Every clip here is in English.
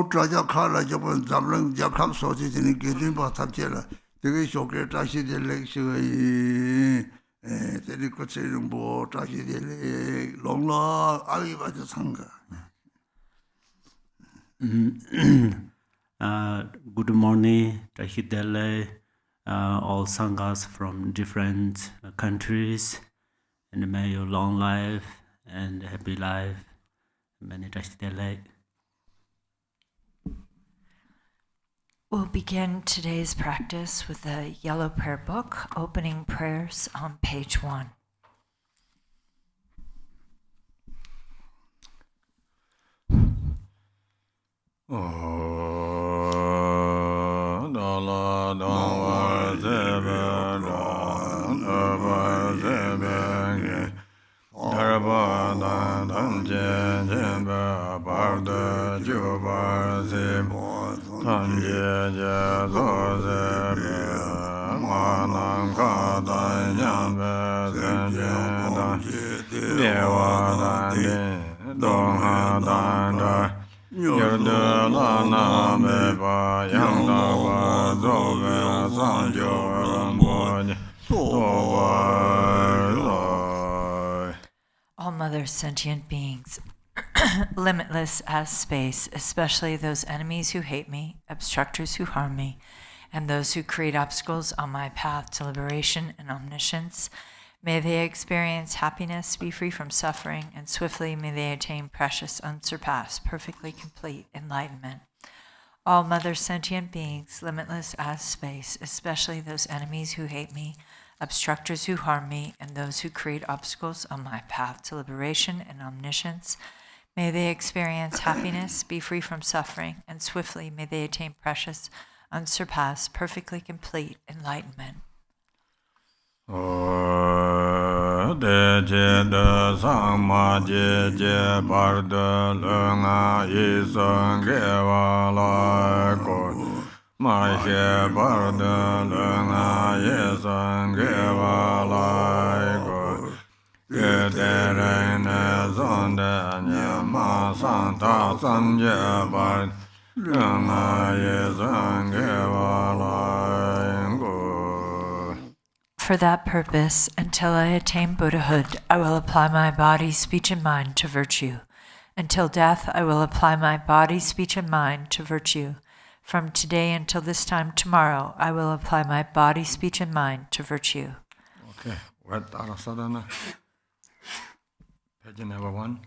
traja khala japan zamlang jakham soji jini gedin ba tabjela 되게 쇼게 다시들 렉시가 데리 거치는 뭐 다시들 롱라 알기 봐도 상가. Good morning, Tahidele, all sanghas from different countries, and may you long life and happy life. Many Tahidele. We'll begin today's practice with the Yellow Prayer Book, opening prayers on page 1. All Mother sentient beings, limitless as space, especially those enemies who hate me, obstructors who harm me, and those who create obstacles on my path to liberation and omniscience, may they experience happiness, be free from suffering, and swiftly may they attain precious, unsurpassed, perfectly complete enlightenment. All Mother sentient beings, limitless as space, especially those enemies who hate me, obstructors who harm me, and those who create obstacles on my path to liberation and omniscience, may they experience happiness, be free from suffering, and swiftly may they attain precious, unsurpassed, perfectly complete enlightenment. For that purpose, until I attain Buddhahood, I will apply my body, speech, and mind to virtue. Until death, I will apply my body, speech, and mind to virtue. From today until this time tomorrow, I will apply my body, speech, and mind to virtue. Okay, what are Sadhana? Page number 1.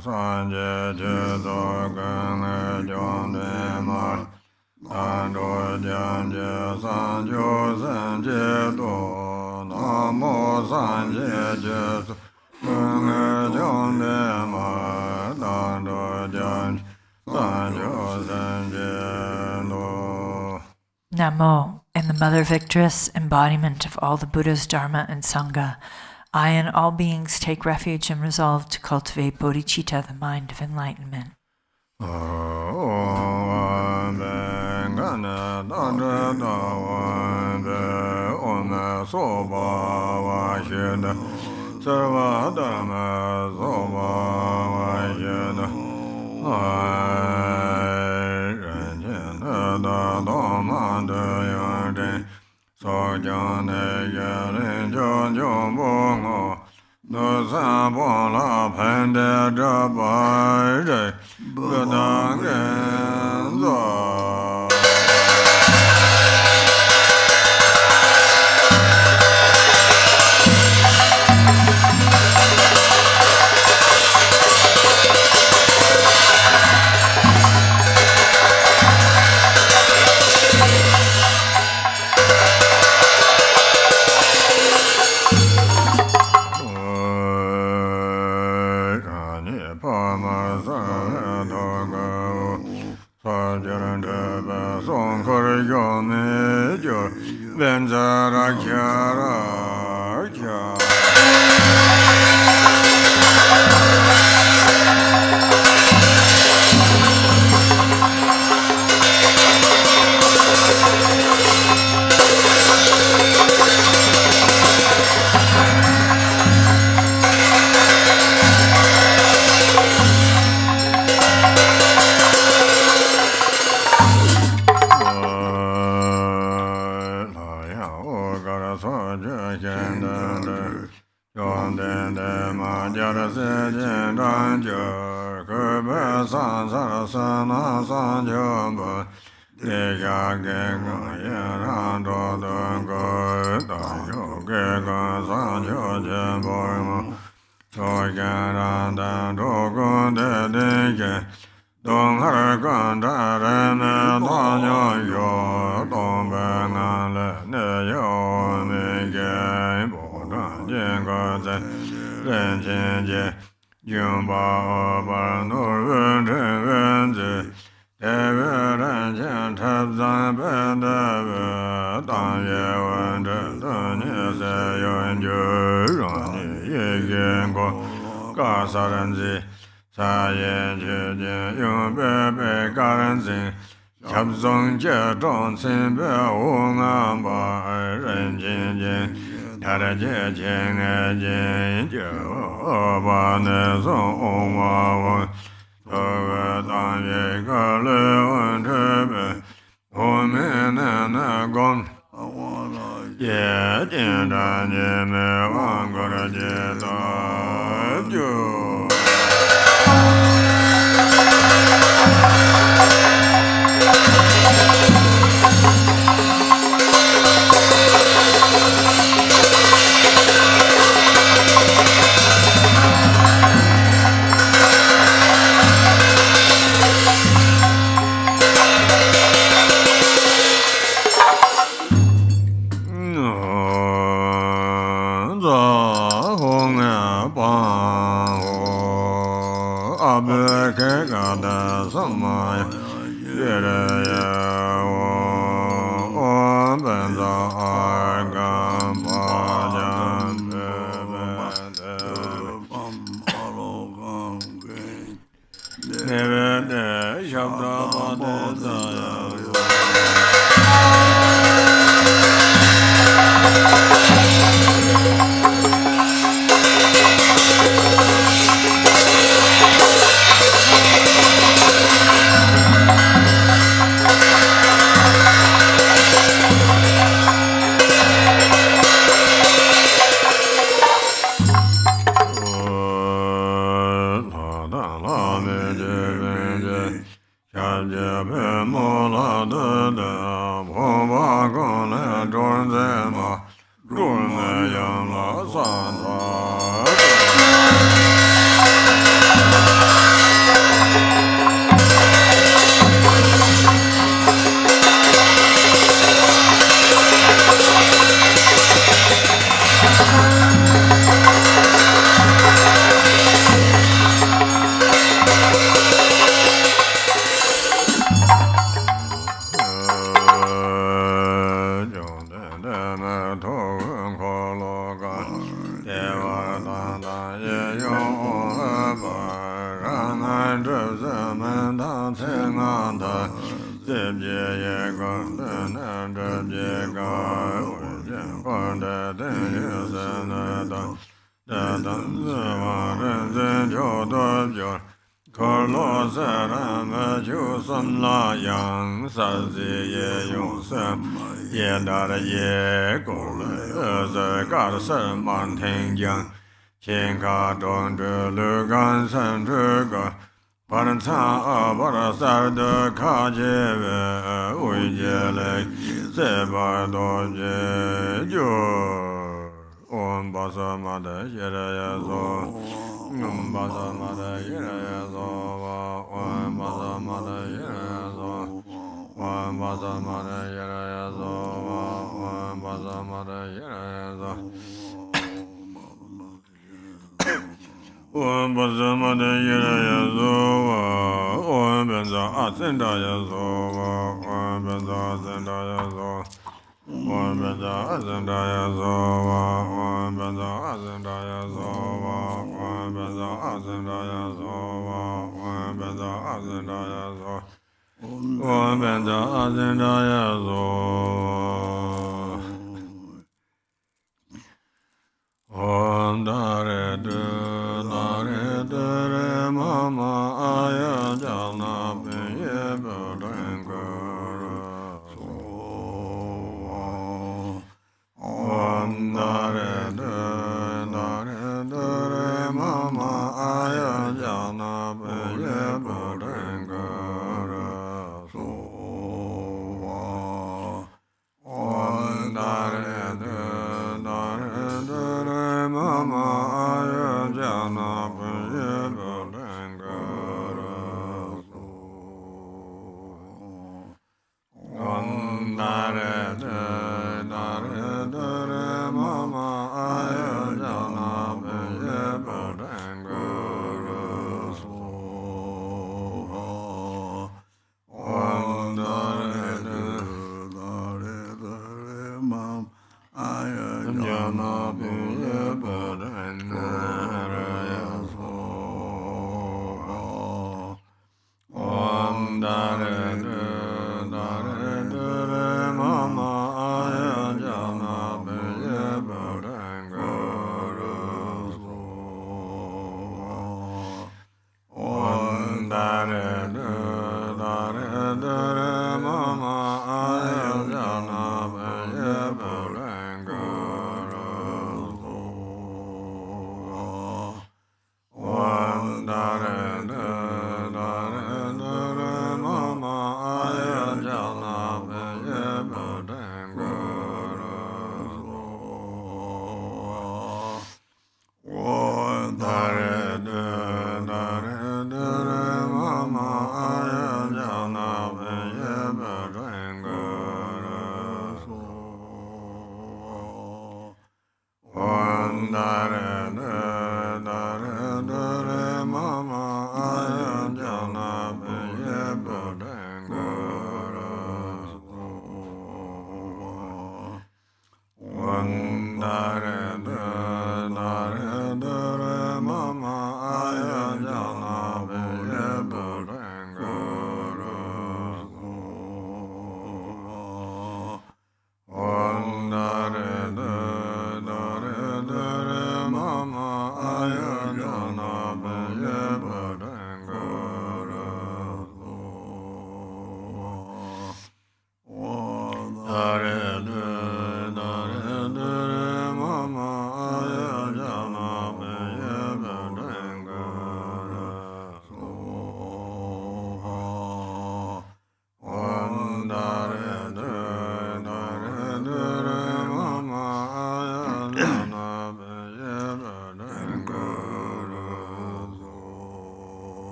Sanje Jedo Gang John Dema Ando Janje Sanjo Sanje Do Namo Sanje Jedo Gang John Dema Ando Janje Sanjo Sanje Do. Namo, in the Mother Victress, embodiment of all the Buddha's Dharma and Sangha, I and all beings take refuge and resolve to cultivate bodhicitta, the mind of enlightenment. Kube san sara sana san jomba Dega gega yeran do do go Da yo gega san jo jembo Chok ran dan do go de de Dong har gan da re ne da nyo yo Dong be na le ne yo ne ge bo da jian ge zai ren jian jie yun ba ba no ren zhen ren zi de we ren jian tab zan ben de we dan ye wen zhe de nie se yuan ju ran ni ye yan guo ga sa ren zi sa ye jie jie yun be be ga ren zi qiab zong jie zhong qin be wu ngan ba ren jin jin da da jie jing e jin jie ba ne song ong wa wen ge dan ye ge le wen te be hu mi ne ne gong ye jin dan ye me wang ge de jie da ju So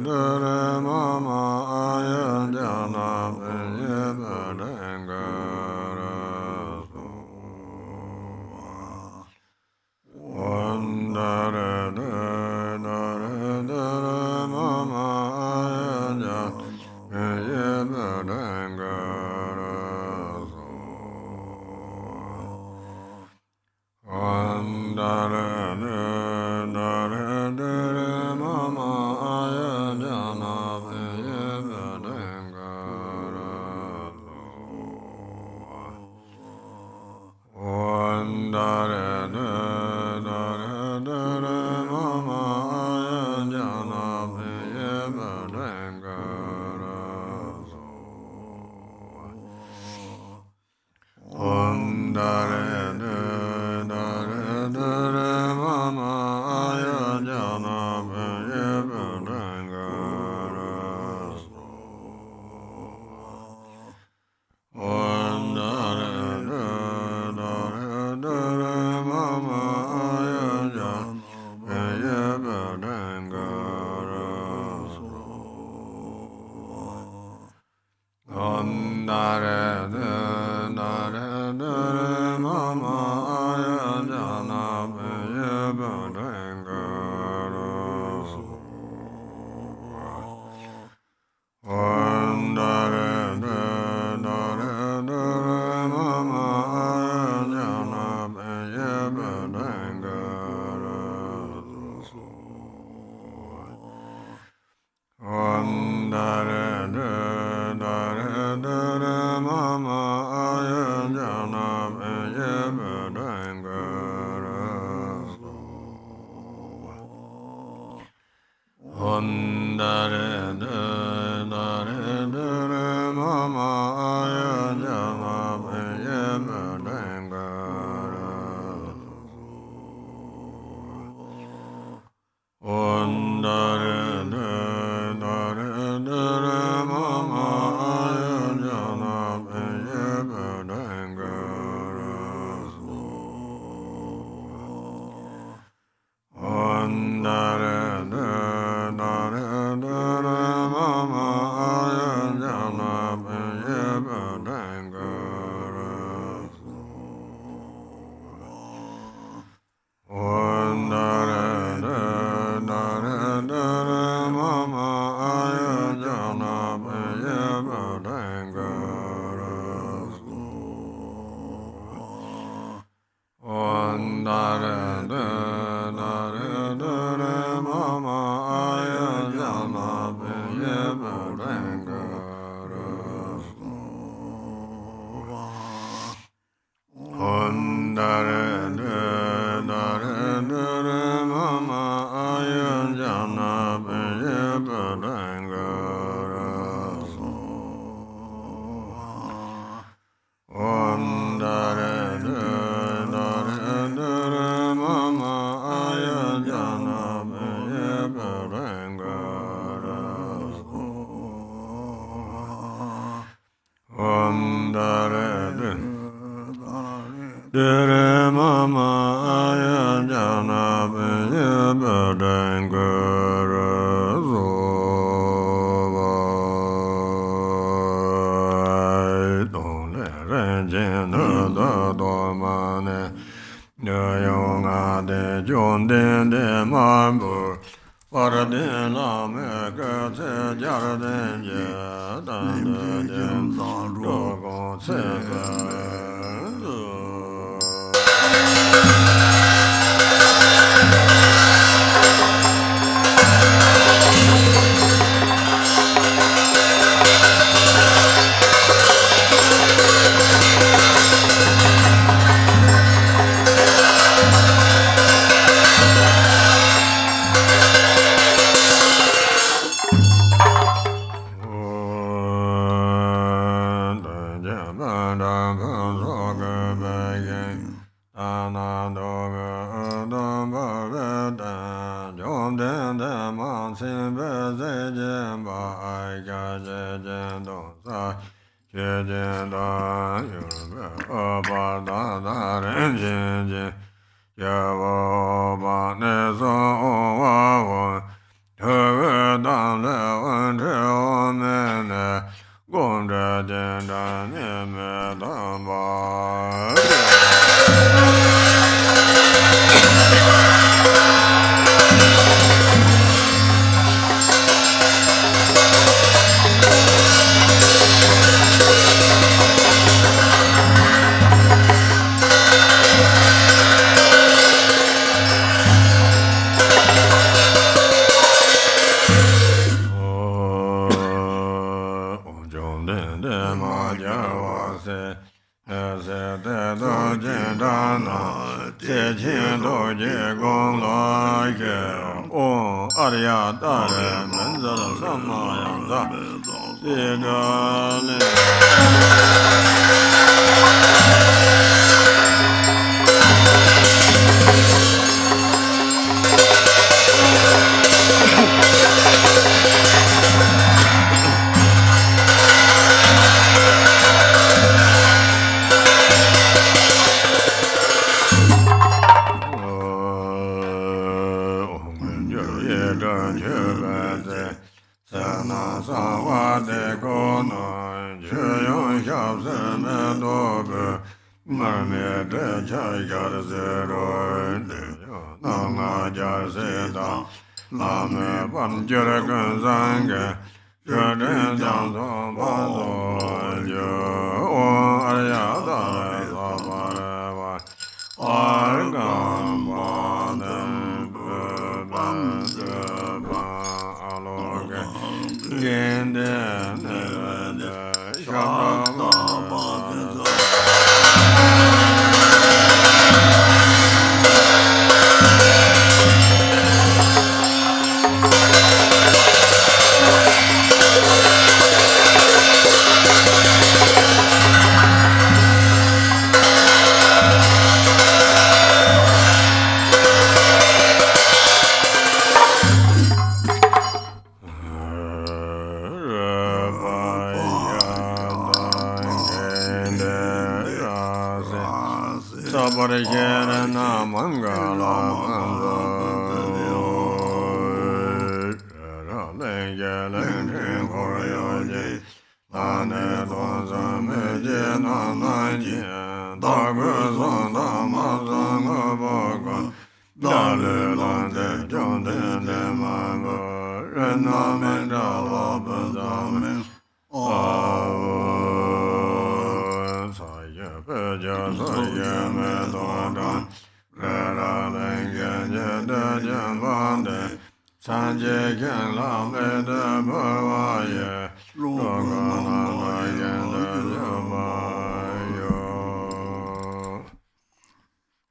Dare mama aya jana Arya Dare Menzara Samayanda Sidale Lama Bam Juragan Zanga Jordan Johnson Pazo Arya Dara Sabarava Argam Badam Bam Aloga Gende Shabba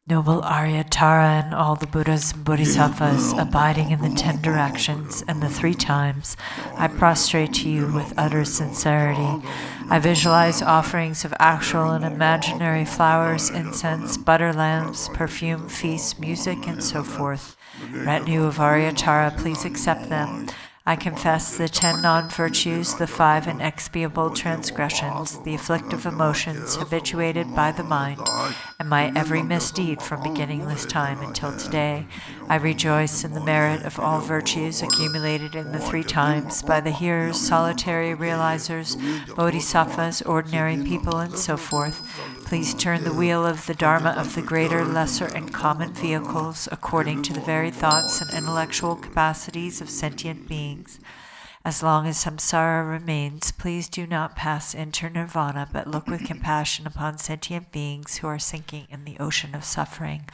Noble Arya, Tara, and all the Buddhas and Bodhisattvas abiding in the 10 directions and the 3 times, I prostrate to you with utter sincerity. I visualize offerings of actual and imaginary flowers, incense, butter lamps, perfume, feasts, music, and so forth. Retinue of Arya, Tara, please accept them. I confess the 10 non-virtues, the 5 inexpiable transgressions, the afflictive emotions habituated by the mind, and my every misdeed from beginningless time until today. I rejoice in the merit of all virtues accumulated in the 3 times by the hearers, solitary realizers, bodhisattvas, ordinary people, and so forth. Please turn the wheel of the Dharma of the greater, lesser, and common vehicles according to the varied thoughts and intellectual capacities of sentient beings. As long as samsara remains, please do not pass into nirvana, but look with compassion upon sentient beings who are sinking in the ocean of suffering.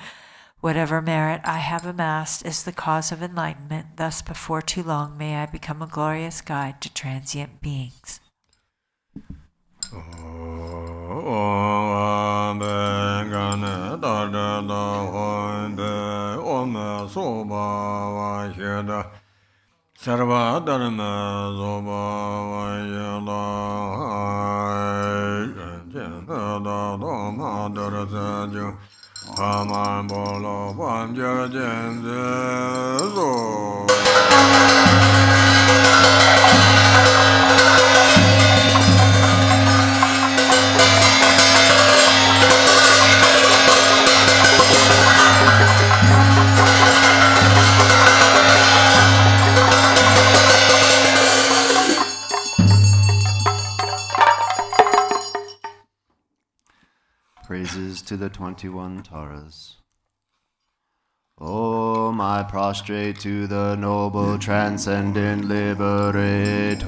Whatever merit I have amassed is the cause of enlightenment. Thus, before too long, may I become a glorious guide to transient beings. Sarva Dharma Zoba Vayala Jena Doma Dharasaju Haman Bolo Vanjara Jenzo Praises to the 21 Taras. Om, I prostrate to the noble transcendent liberator.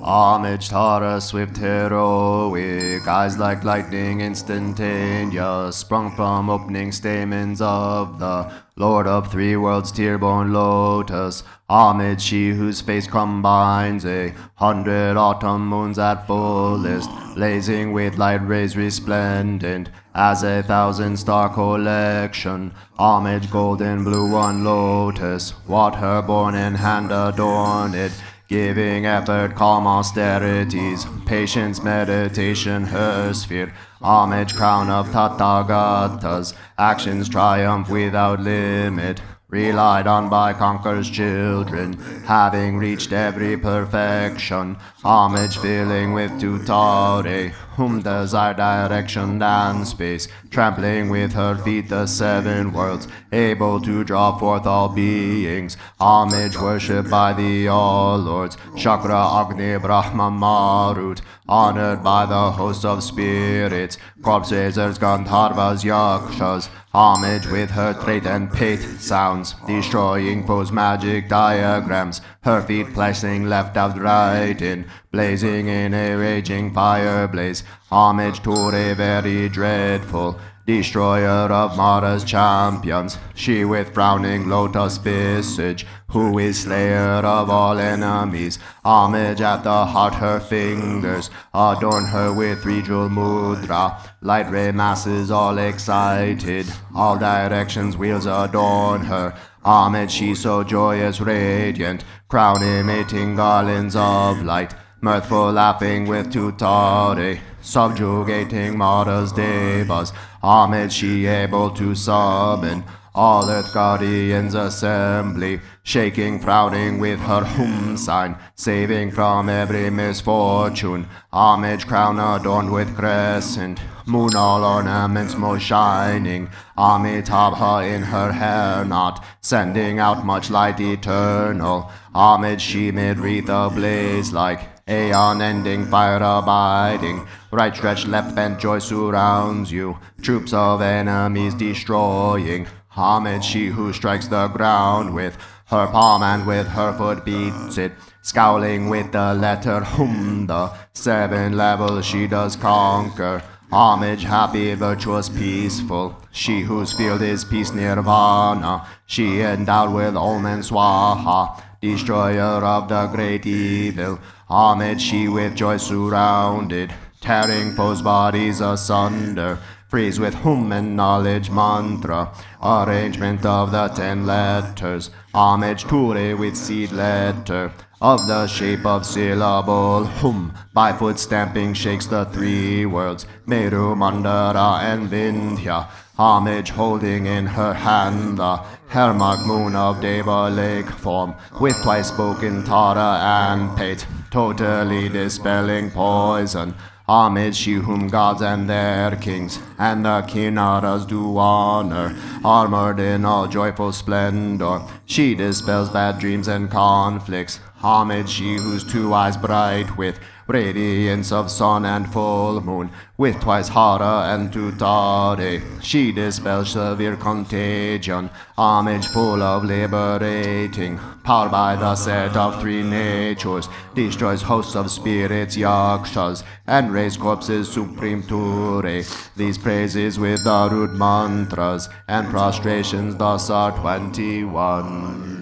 Homage Tara, swift heroic, eyes like lightning instantaneous, sprung from opening stamens of the Lord of three worlds, tear-born lotus, homage she whose face combines 100 autumn moons at fullest, blazing with light rays resplendent as 1,000-star collection. Homage golden blue one lotus, water born in hand adorn it, giving effort, calm austerities, patience, meditation, her sphere. Homage crown of Tathagatas, actions triumph without limit, relied on by conquerors' children, having reached every perfection. Homage filling with tutare, whom desire direction and space, trampling with her feet the seven worlds, able to draw forth all beings. Homage worshipped by the all lords, Chakra, Agni, Brahma, Marut, honored by the host of spirits, corpse raisers, Gandharvas, Yakshas. Homage with her trait and pate sounds, destroying foes' magic diagrams, her feet placing left out right in, blazing in a raging fire blaze. Homage to a very dreadful, destroyer of Mara's champions, she with frowning lotus visage, who is slayer of all enemies. Homage at the heart, her fingers adorn her with three jewel mudra, light ray masses all excited, all directions wheels adorn her. Homage she so joyous, radiant, crown emitting garlands of light, mirthful laughing with tutare, subjugating Mara's devas. Homage she able to summon all earth guardians assembly, shaking, frowning with her hum sign, saving from every misfortune. Homage crown adorned with crescent, moon all ornaments most shining, Amitabha in her hair knot, sending out much light eternal. Homage she mid wreath ablaze like aeon-ending fire abiding, right stretched, left bent, joy surrounds you, troops of enemies destroying. Homage she who strikes the ground with her palm and with her foot beats it, scowling with the letter hum, the seven levels she does conquer. Homage happy, virtuous, peaceful, she whose field is peace nirvana, she endowed with Om and Swaha, destroyer of the great evil. Homage she with joy surrounded, tearing foes' bodies asunder, freeze with hum and knowledge mantra, arrangement of the 10 letters. Homage Ture with seed letter, of the shape of syllable hum, by foot stamping shakes the three worlds, Meru, Mandara and Vindhya. Homage holding in her hand the Hermag moon of Deva lake form, with twice spoken Tara and Pate, totally dispelling poison. Homage she whom gods and their kings and the Kinnaras do honor, armored in all joyful splendor, she dispels bad dreams and conflicts. Homage she whose two eyes bright with radiance of sun and full moon, with twice Hara and Tutare, she dispels severe contagion. Homage full of liberating power by the set of three natures, destroys hosts of spirits, yakshas, and raise corpses supreme Ture. These praises with the root mantras and prostrations thus are 21.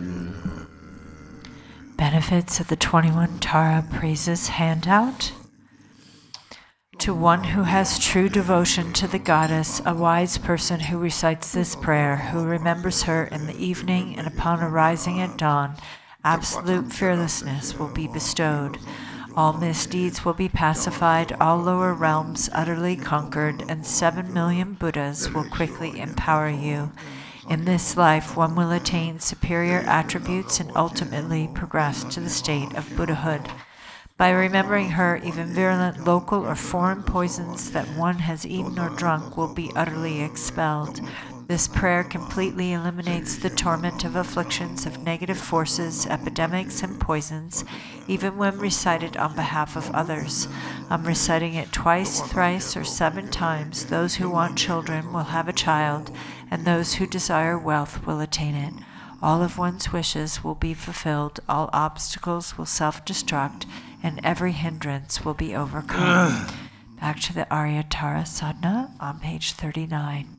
Benefits of the 21 Tara praises handout. To one who has true devotion to the goddess, a wise person who recites this prayer, who remembers her in the evening and upon arising at dawn, absolute fearlessness will be bestowed. All misdeeds will be pacified, all lower realms utterly conquered, and 7 million Buddhas will quickly empower you. In this life, one will attain superior attributes and ultimately progress to the state of Buddhahood. By remembering her, even virulent local or foreign poisons that one has eaten or drunk will be utterly expelled. This prayer completely eliminates the torment of afflictions of negative forces, epidemics, and poisons, even when recited on behalf of others. On reciting it twice, thrice, or 7 times, those who want children will have a child, and those who desire wealth will attain it. All of one's wishes will be fulfilled, all obstacles will self-destruct, and every hindrance will be overcome. Back to the Arya Tara Sadhana on page 39.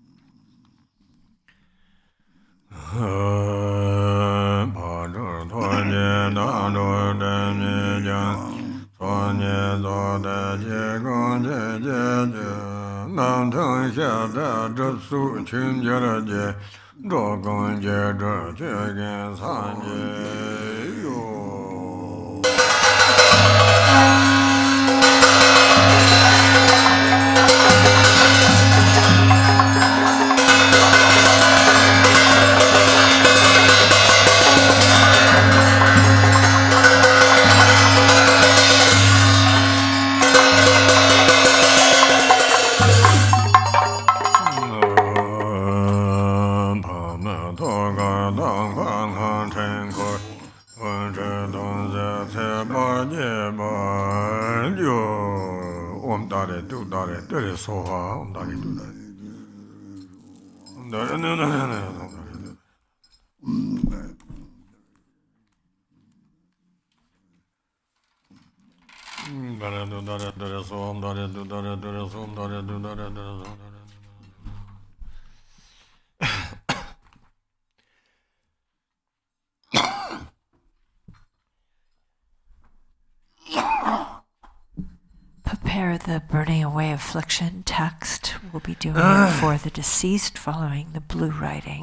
Prepare the burning away affliction text. We'll be doing it for the deceased following the blue writing.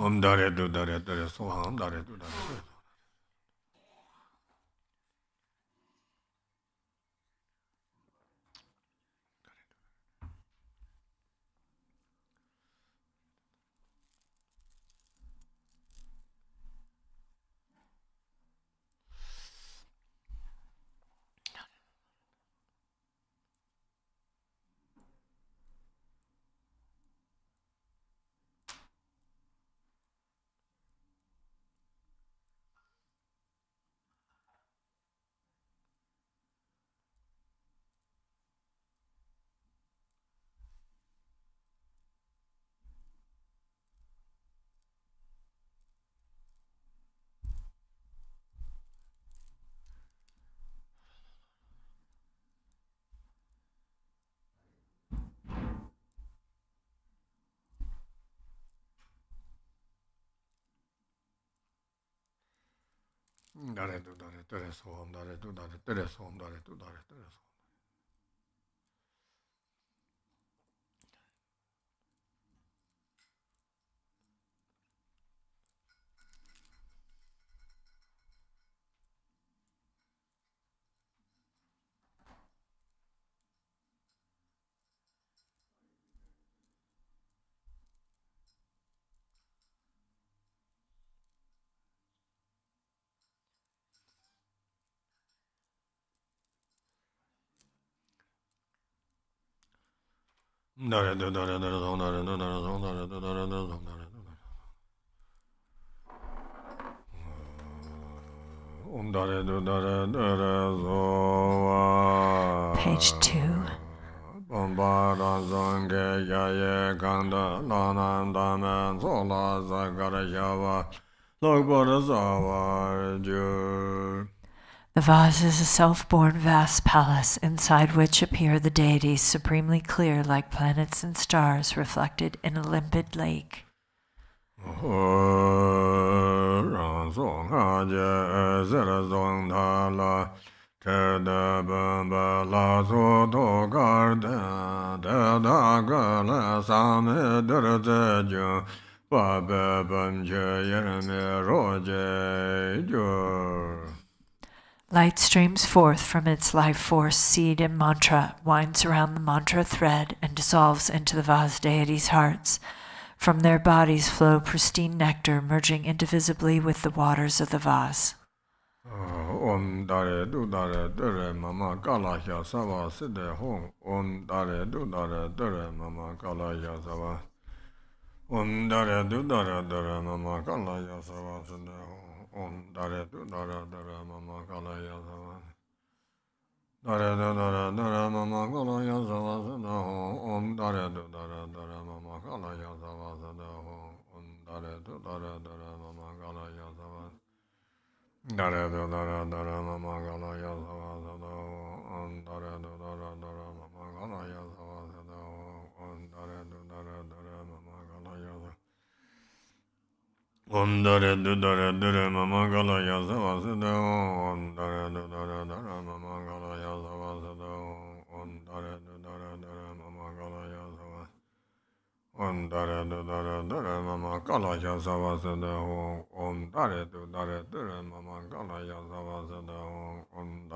Page 2. The vase is a self-born vast palace, inside which appear the deities supremely clear like planets and stars reflected in a limpid lake. Light streams forth from its life force, seed, and mantra, winds around the mantra thread, and dissolves into the vase deities' hearts. From their bodies flow pristine nectar, merging indivisibly with the waters of the vase. Om dare du dare dare mama kala ya sava side hong. Om dare du dare dare mama kala ya sava. Om dare du dare dare mama kala ya sava side hong. Om dare du dare dare mama kala ya sava. Dare du dare dare mama kala ya sava side hong. Om dare du dare dare mama kala ya sava side hong. Om dare du dare dare mama kala ya sava. Dare do dare dare mama gala ya sava sada om dare do dare dare mama gala ya sava sada om dare do dare dare mama gala ya Om Dare Dudare Dure Mamangala Yasavasada Om Dare Dudare Dure Mamangala Yasavasada Om Dare Dudare Dure Mamangala Yasavasada Om Dare Dudare Dure Mamangala Yasavasada Om Dare Dudare Dure Mamangala Yasavasada Om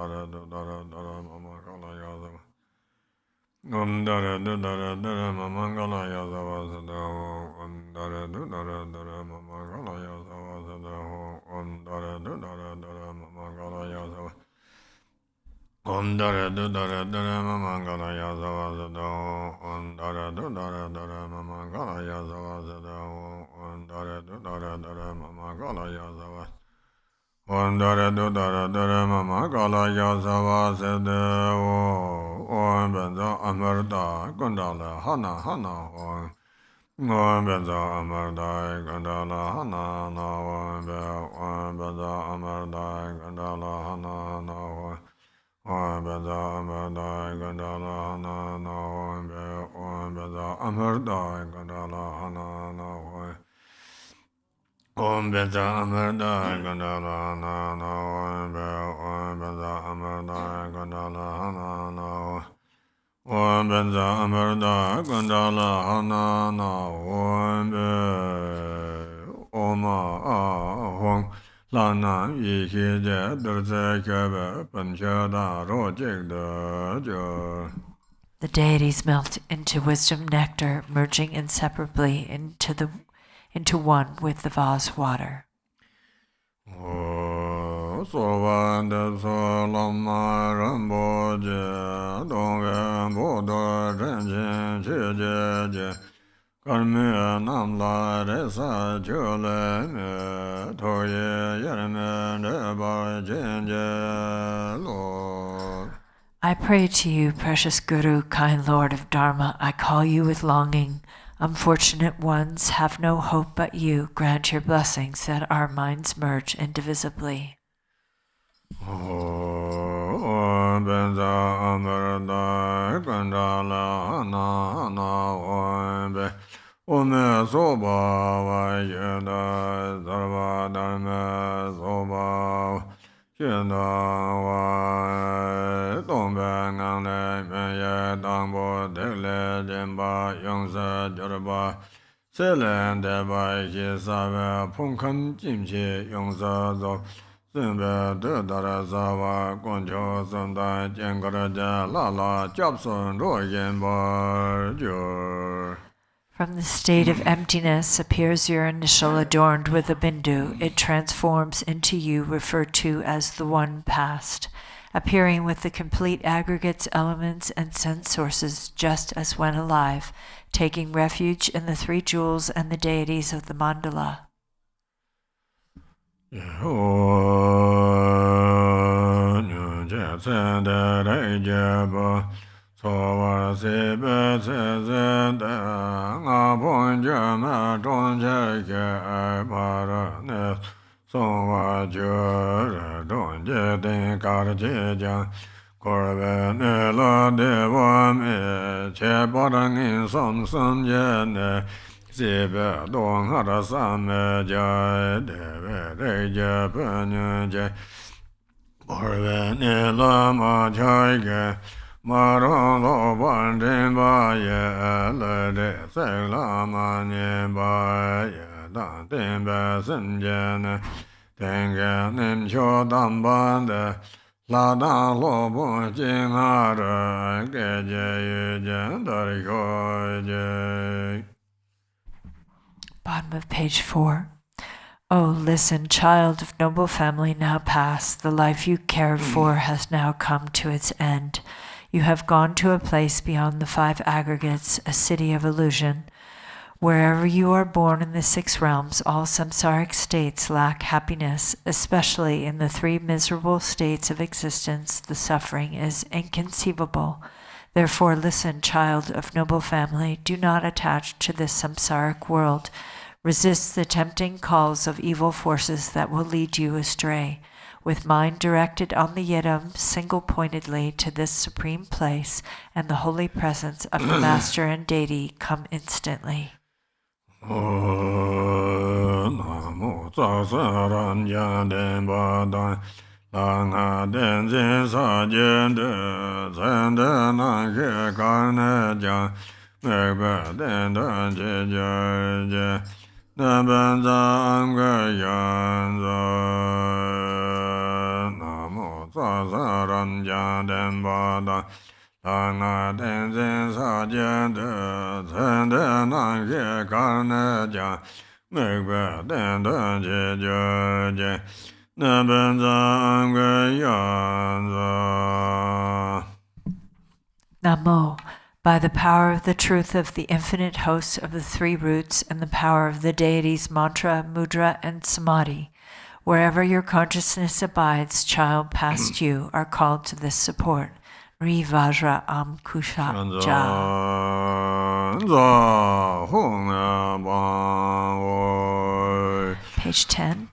Dare Dudare Dure Mamangala Yasavasada Om Dare Dudare Dure Mamangala Yasavasada Om Dare Dudare Dure Mamangala Yasavasada Om Dare Dudare Dure Mamangala Yasavasada Om Dare Dudare Dure Mamangala Yasavasada Om Dare Dudare Dure Mamangala Yasavasada Om Dare Dudare Dure Mamangala Yasavasada Om Dare Dudare Dure Mamangala Yasavasada Om Benza Amarda Gundala Hana Hana Om Benza Amarda Gundala Hana Om Benza Amarda Gundala Hana Om Benza Amarda Gundala Hana Om Benza Amarda Gundala Hana Om Benza Amarda Gundala Hana Om Benza Amarda Gundala Hana Om Benza Amarda Gundala Hana Om Hong Lana Yiki Je Durze Kebe Panchada Rojik De The deities melt into wisdom nectar, merging inseparably into one with the vase water. Sovan de Lama Rinpoche Dongve Bodo Tenzin Che Karmi Namla Resa Chole Me Toye Yerme Deba Jenje Lord. I pray to you, precious Guru, kind Lord of Dharma. I call you with longing. Unfortunate ones have no hope but you. Grant your blessings that our minds merge indivisibly. Om Benza Amarda Gandala Hana Om Be Ome Soba Vayena Zarva Dharma Soba Shena Vai Tombe Nganle Meye Dangbo Dekle Jemba Yongsa Jorba Selen Deba Shisabe Pungkan Jimchi Yongsa Zo Simbe Dudara Zawa Gonjo Sunda Jengaraja Lala Jobson Royen Bar From the state of emptiness appears your initial adorned with a bindu. It transforms into you referred to as the one past, appearing with the complete aggregates, elements, and sense sources just as when alive, taking refuge in the three jewels and the deities of the mandala. Sovar Sebe Sezende Ngapon Donje Ke Paranes Sovar Jure Donje Den Karje Jang Korbe Nela Deva Me Che Parangin Som Som Jene Sebe Don Harasame Jai Deve Reje Penye Jai Korbe Nela Ma Jai Ge Marolo Bandin Baye Lede Se Lama Nye Baye Dan Tin Besen Jene Tengen Nim Cho Dan Bande La Dan Lo Bon Jing Hara Ge Je Yu Jen Dari Ko Je. Bottom of page 4. Oh, listen, child of noble family now past. The life you cared for has now come to its end. You have gone to a place beyond the 5 aggregates, a city of illusion. Wherever you are born in the 6 realms, all samsaric states lack happiness, especially in the 3 miserable states of existence. The suffering is inconceivable. Therefore, listen, child of noble family, do not attach to this samsaric world. Resist the tempting calls of evil forces that will lead you astray. With mind directed on the Yidam single-pointedly to this supreme place, and the holy presence of the Master and Deity come instantly. Namo sasaran yanden badan Langa Tenzin Sajen de Zendana Ke Karne Jang Mekba Dendan Je Nabanza Amga Yanza Namo sasaran yanden badan Langa Tenzin Sajen de Zendana Ke Karne Jang Mekba Dendan Je Namo, by the power of the truth of the infinite hosts of the three roots and the power of the deities mantra, mudra, and samadhi, wherever your consciousness abides, child past you, are called to this support. Ri Vajra Am Kusha Ja. Page 10.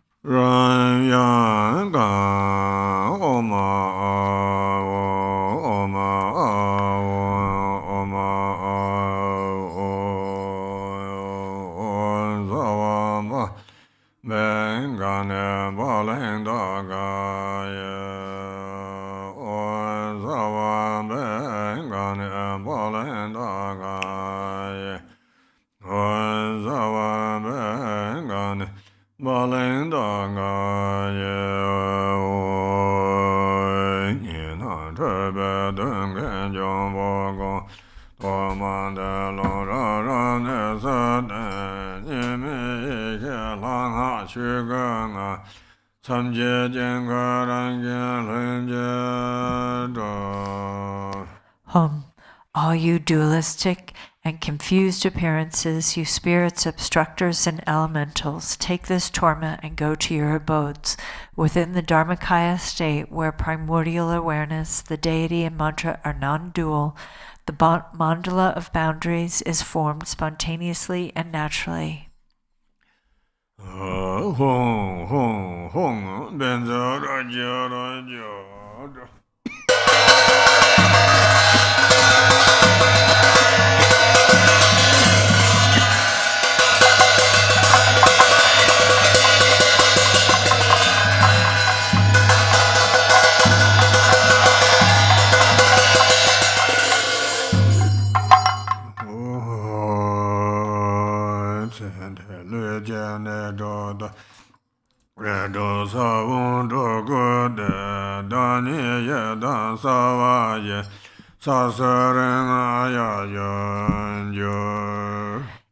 All you dualistic and confused appearances, you spirits, obstructors, and elementals, take this torment and go to your abodes within the Dharmakaya state where primordial awareness, the deity, and mantra are non-dual. The mandala of boundaries is formed spontaneously and naturally.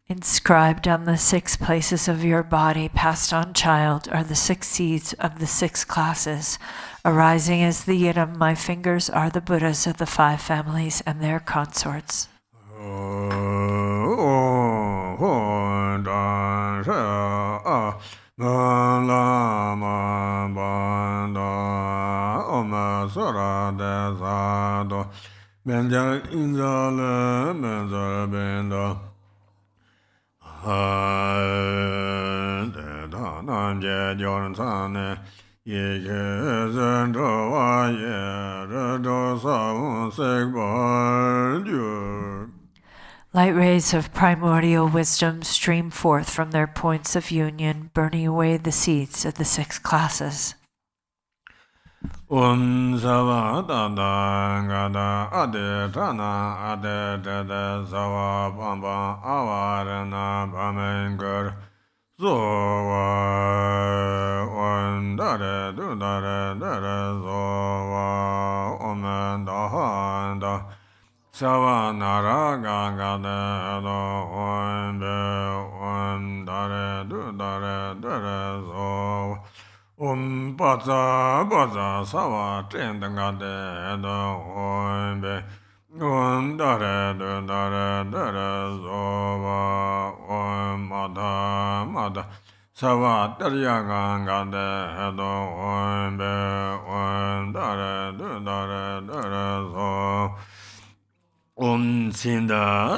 Inscribed on the 6 places of your body, passed on child, are the 6 seeds of the 6 classes. Arising as the Yidam, my fingers are the Buddhas of the 5 families and their consorts. Light rays of primordial wisdom stream forth from their points of union, burning away the seeds of the 6 classes.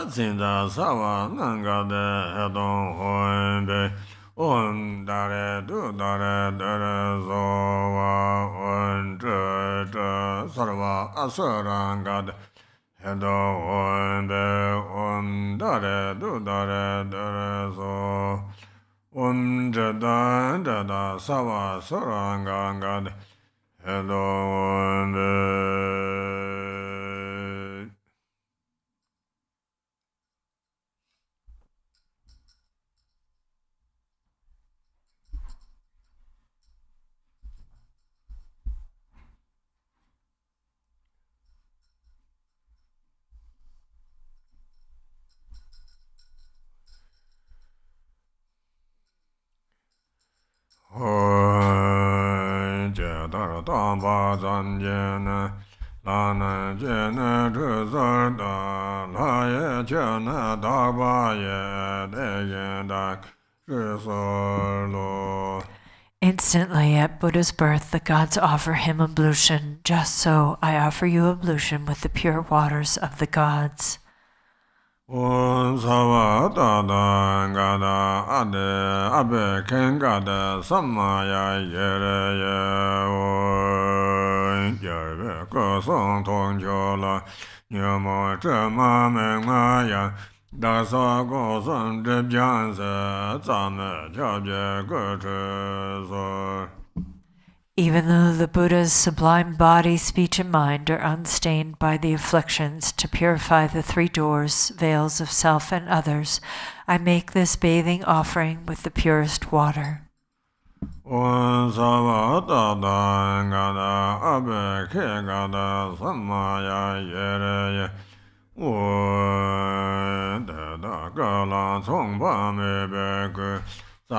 Sinda sawa nanga de hedon hoinbe dare du dare dare zowa sarva asaranga de hedon hoinbe dare du dare dare zo Jada Dada Sava Sarangangad Hello Jada Damba Zanjana Lana Jena Tuzarda Laya Jana Dagbaye Degendak Risolo. Instantly at Buddha's birth, the gods offer him ablution. Just so, I offer you ablution with the pure waters of the gods. Om Savadada Gada Ade Abe Kengada Samaya Yere Yerbe Kosong Tong Chola Nyamo Chema Mengaya Dasa Kosong Dribjanse Zame Chabje Gertreso. Even though the Buddha's sublime body, speech, and mind are unstained by the afflictions, to purify the three doors, veils of self and others, I make this bathing offering with the purest water. Om Savadada Gada Abe Kengada Samaya Yere Dada Gala Tsongpa Mebe I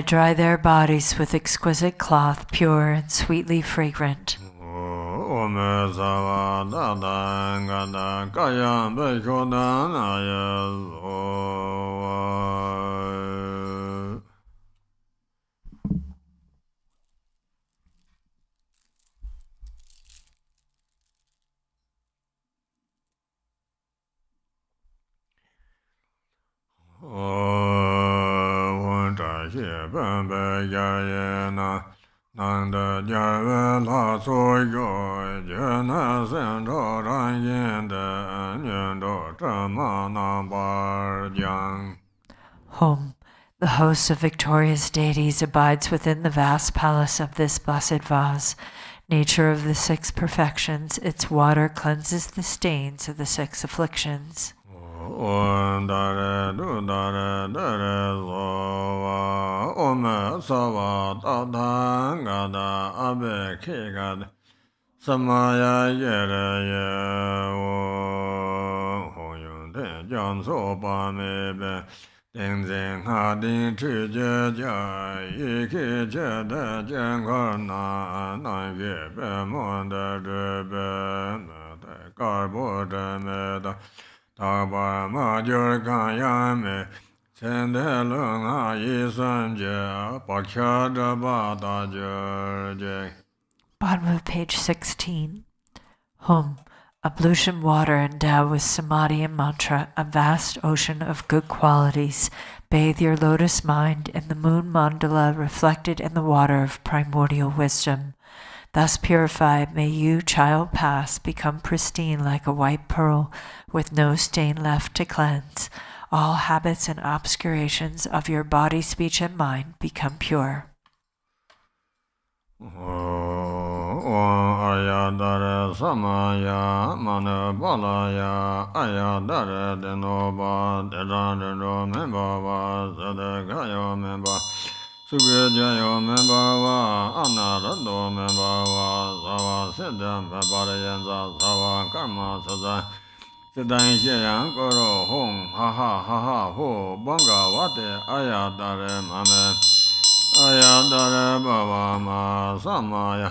dry their bodies with exquisite cloth, pure and sweetly fragrant. Nanda Java La Soy Jana Sento Rangenda Nyendo Tramana Bar Jang. Home, the host of victorious deities, abides within the vast palace of this blessed vase. Nature of the six perfections, its water cleanses the stains of the six afflictions. Om Dare Du Dare Dare Zova Om Sava Tata Gada Abe Kegad Samaya Yere Ye Hoyun Te Jam Sopa Mebe Tenzin Hadin Chije Jai Iki Jede Jangkarna Nange Bemonde Drebe Mete Karbo Dremeda Taba Major Kayame Sendelung Ayisunje Pakyada Bada Jurje. Bottom of page 16. Home, ablution water endowed with samadhi and mantra, a vast ocean of good qualities. Bathe your lotus mind in the moon mandala reflected in the water of primordial wisdom. Thus purified, may you, child past, become pristine like a white pearl, with no stain left to cleanse. All habits and obscurations of your body, speech, and mind become pure. Arya Dare Samaya Mana Balaya Aya Dare Denoba Dedano Membava Sadekayo Memba Sugajayo Membawa Anarado Membawa Sava Siddham Barayanza Sava Karma Sada Siddhan Sheyang Goro Hong Ha Ha Ha Ha Ho Banga Wate Aya Dare Mame Aya Dare Baba Ma Samaya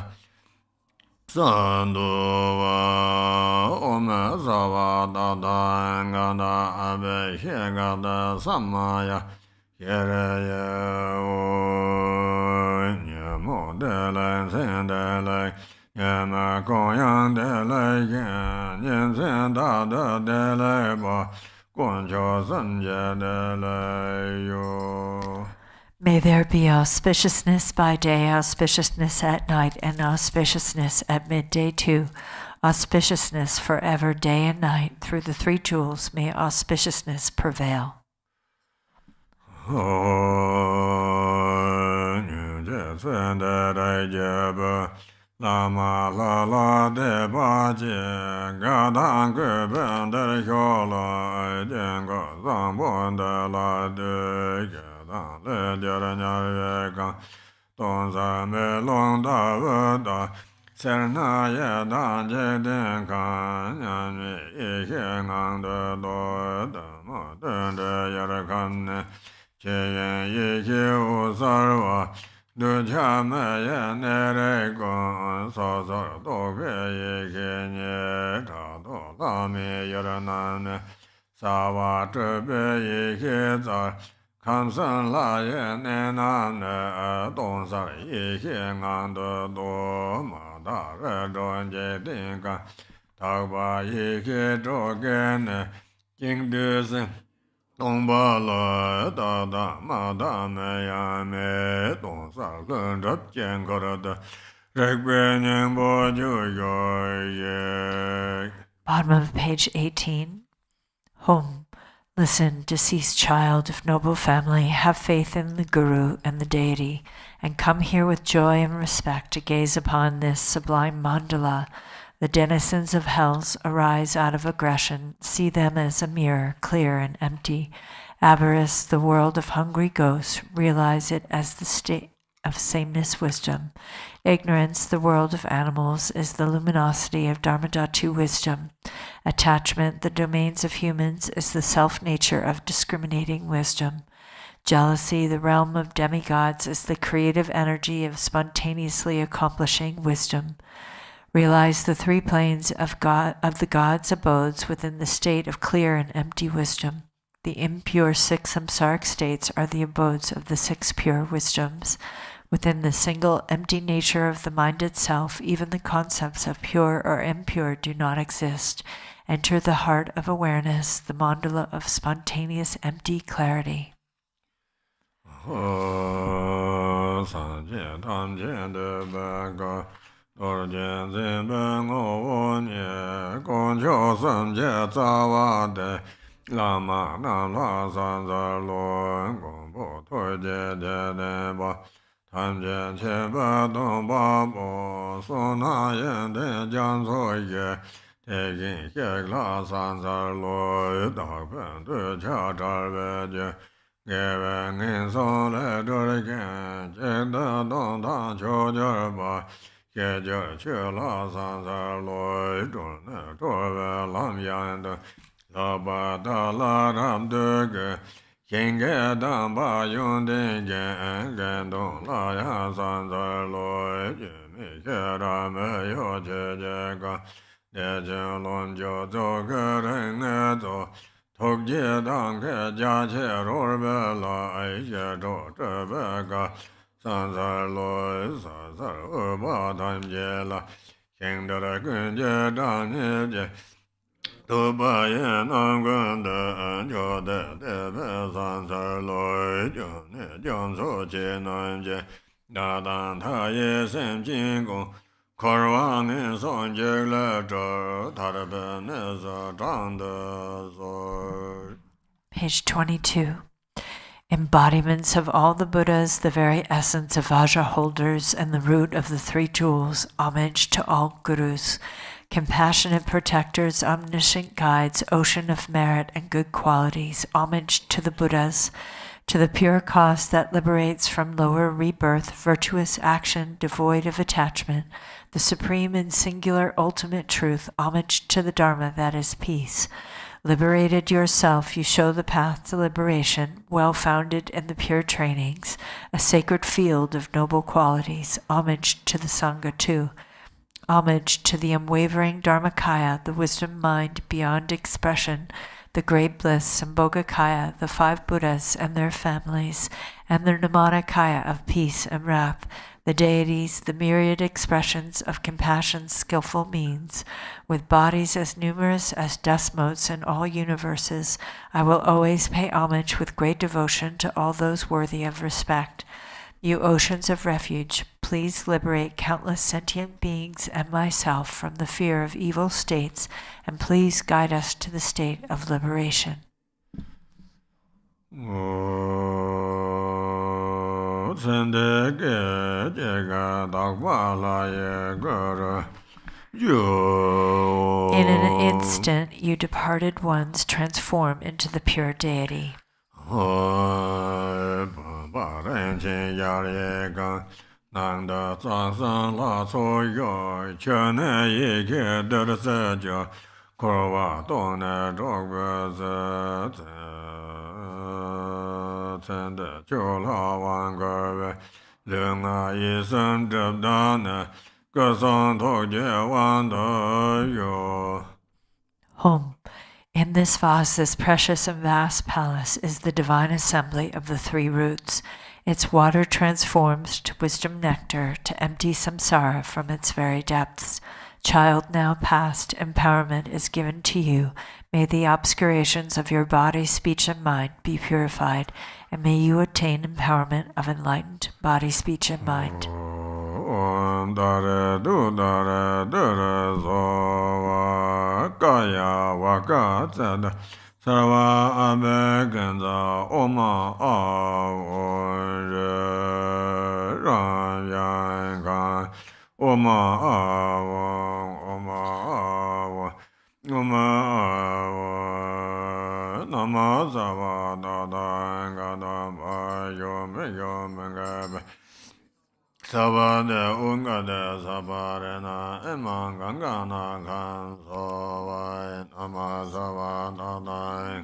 Sandova Ome Sava Dada Gada Abe Shegada Samaya Yereye Nyamo Dele Sendele Yama Koyang Dele Yen Senda Dele Ba Goncho Sanje Dele Yo. May there be auspiciousness by day, auspiciousness at night, and auspiciousness at midday too. auspiciousness forever, day and night. Through the three jewels, may auspiciousness prevail. Lama la la de ba je ga dan ge ben de hyo la den ga zang bon de la de ge dan le de ra nya ye ga don za me long da wa da sen na ye dan je den ka nya me ye ye ngang de do da ma de de ya ra kan ne che ye ye u sa wa du cha me ye ne re go so so do ge ye ge ne ta do la me ye ra na ne sa wa zhe be ye ge za kan san la ye ne na ne dong sa ye ge ngang de do ma da re do je ding ga ta ba ye ge zhou ge ne jing de se Dong ba la da da ma da me ya me dong sa gen zhap jian ge de de rek be nian bo ju yo ye. Bottom of page 18. Home. Listen, deceased child of noble family, have faith in the Guru and the deity, and come here with joy and respect to gaze upon this sublime mandala. The denizens of hells arise out of aggression. See them as a mirror, clear and empty. Avarice, the world of hungry ghosts, realize it as the state of sameness wisdom. Ignorance, the world of animals, is the luminosity of Dharmadhatu wisdom. Attachment, the domains of humans, is the self-nature of discriminating wisdom. Jealousy, the realm of demigods, is the creative energy of spontaneously accomplishing wisdom. Realize the three planes of the gods' abodes within the state of clear and empty wisdom. The impure six samsaric states are the abodes of the six pure wisdoms. Within the single empty nature of the mind itself, even the concepts of pure or impure do not exist. Enter the heart of awareness, the mandala of spontaneous empty clarity. Lama na la san za lo gong bo to je je de ba tam je che ba dong ba bo so na yen de jiang so ye te yin xie la san za lo da ben de cha zha be je ge wen nin so le de le gen je de dong da qiu je ba ye je che la san za lo zhong ne zhuo be lam yan de La ba da la ram de ge, yin ge dang ba yun de gen, gen dong la ya san za lo, ji mi ge ra me yo che je ga, de jen lon jo zo ge ren ne zo, tok ji dang ge jia che ro be la, ai ye zhou zhe be ga, san za lo, sa sa e ba tam je la, yin de re gun je dang ni je, Tu ba yin nam gun de jo de be san sa lo jo ne jiang so che nan je da dan ta ye sen jin gong kor wang nin song je le zhe ta de be ne za zhang de so. Page 22. Embodiments of all the Buddhas, the very essence of Vajra holders and the root of the three jewels, homage to all Gurus. Compassionate protectors, omniscient guides, ocean of merit and good qualities, homage to the Buddhas, to the pure cause that liberates from lower rebirth, virtuous action devoid of attachment, the supreme and singular ultimate truth, homage to the Dharma that is peace. Liberated yourself, you show the path to liberation, well-founded in the pure trainings, a sacred field of noble qualities, homage to the Sangha too. Homage to the unwavering Dharmakaya, the wisdom mind beyond expression, the great bliss, Sambhogakaya, the five Buddhas and their families, and their Nirmanakaya of peace and wrath, the deities, the myriad expressions of compassion's skillful means, with bodies as numerous as dust motes in all universes, I will always pay homage with great devotion to all those worthy of respect. You oceans of refuge, please liberate countless sentient beings and myself from the fear of evil states, and please guide us to the state of liberation. In an instant, you departed ones transform into the pure deity. Home. In this vase, this precious and vast palace, is the divine assembly of the three roots. Its water transforms to wisdom nectar to empty samsara from its very depths. Child now past, empowerment is given to you. May the obscurations of your body, speech, and mind be purified, and may you attain empowerment of enlightened body, speech, and mind. Sabade ungade sabarena emang gangana kan sovai nama sabadadai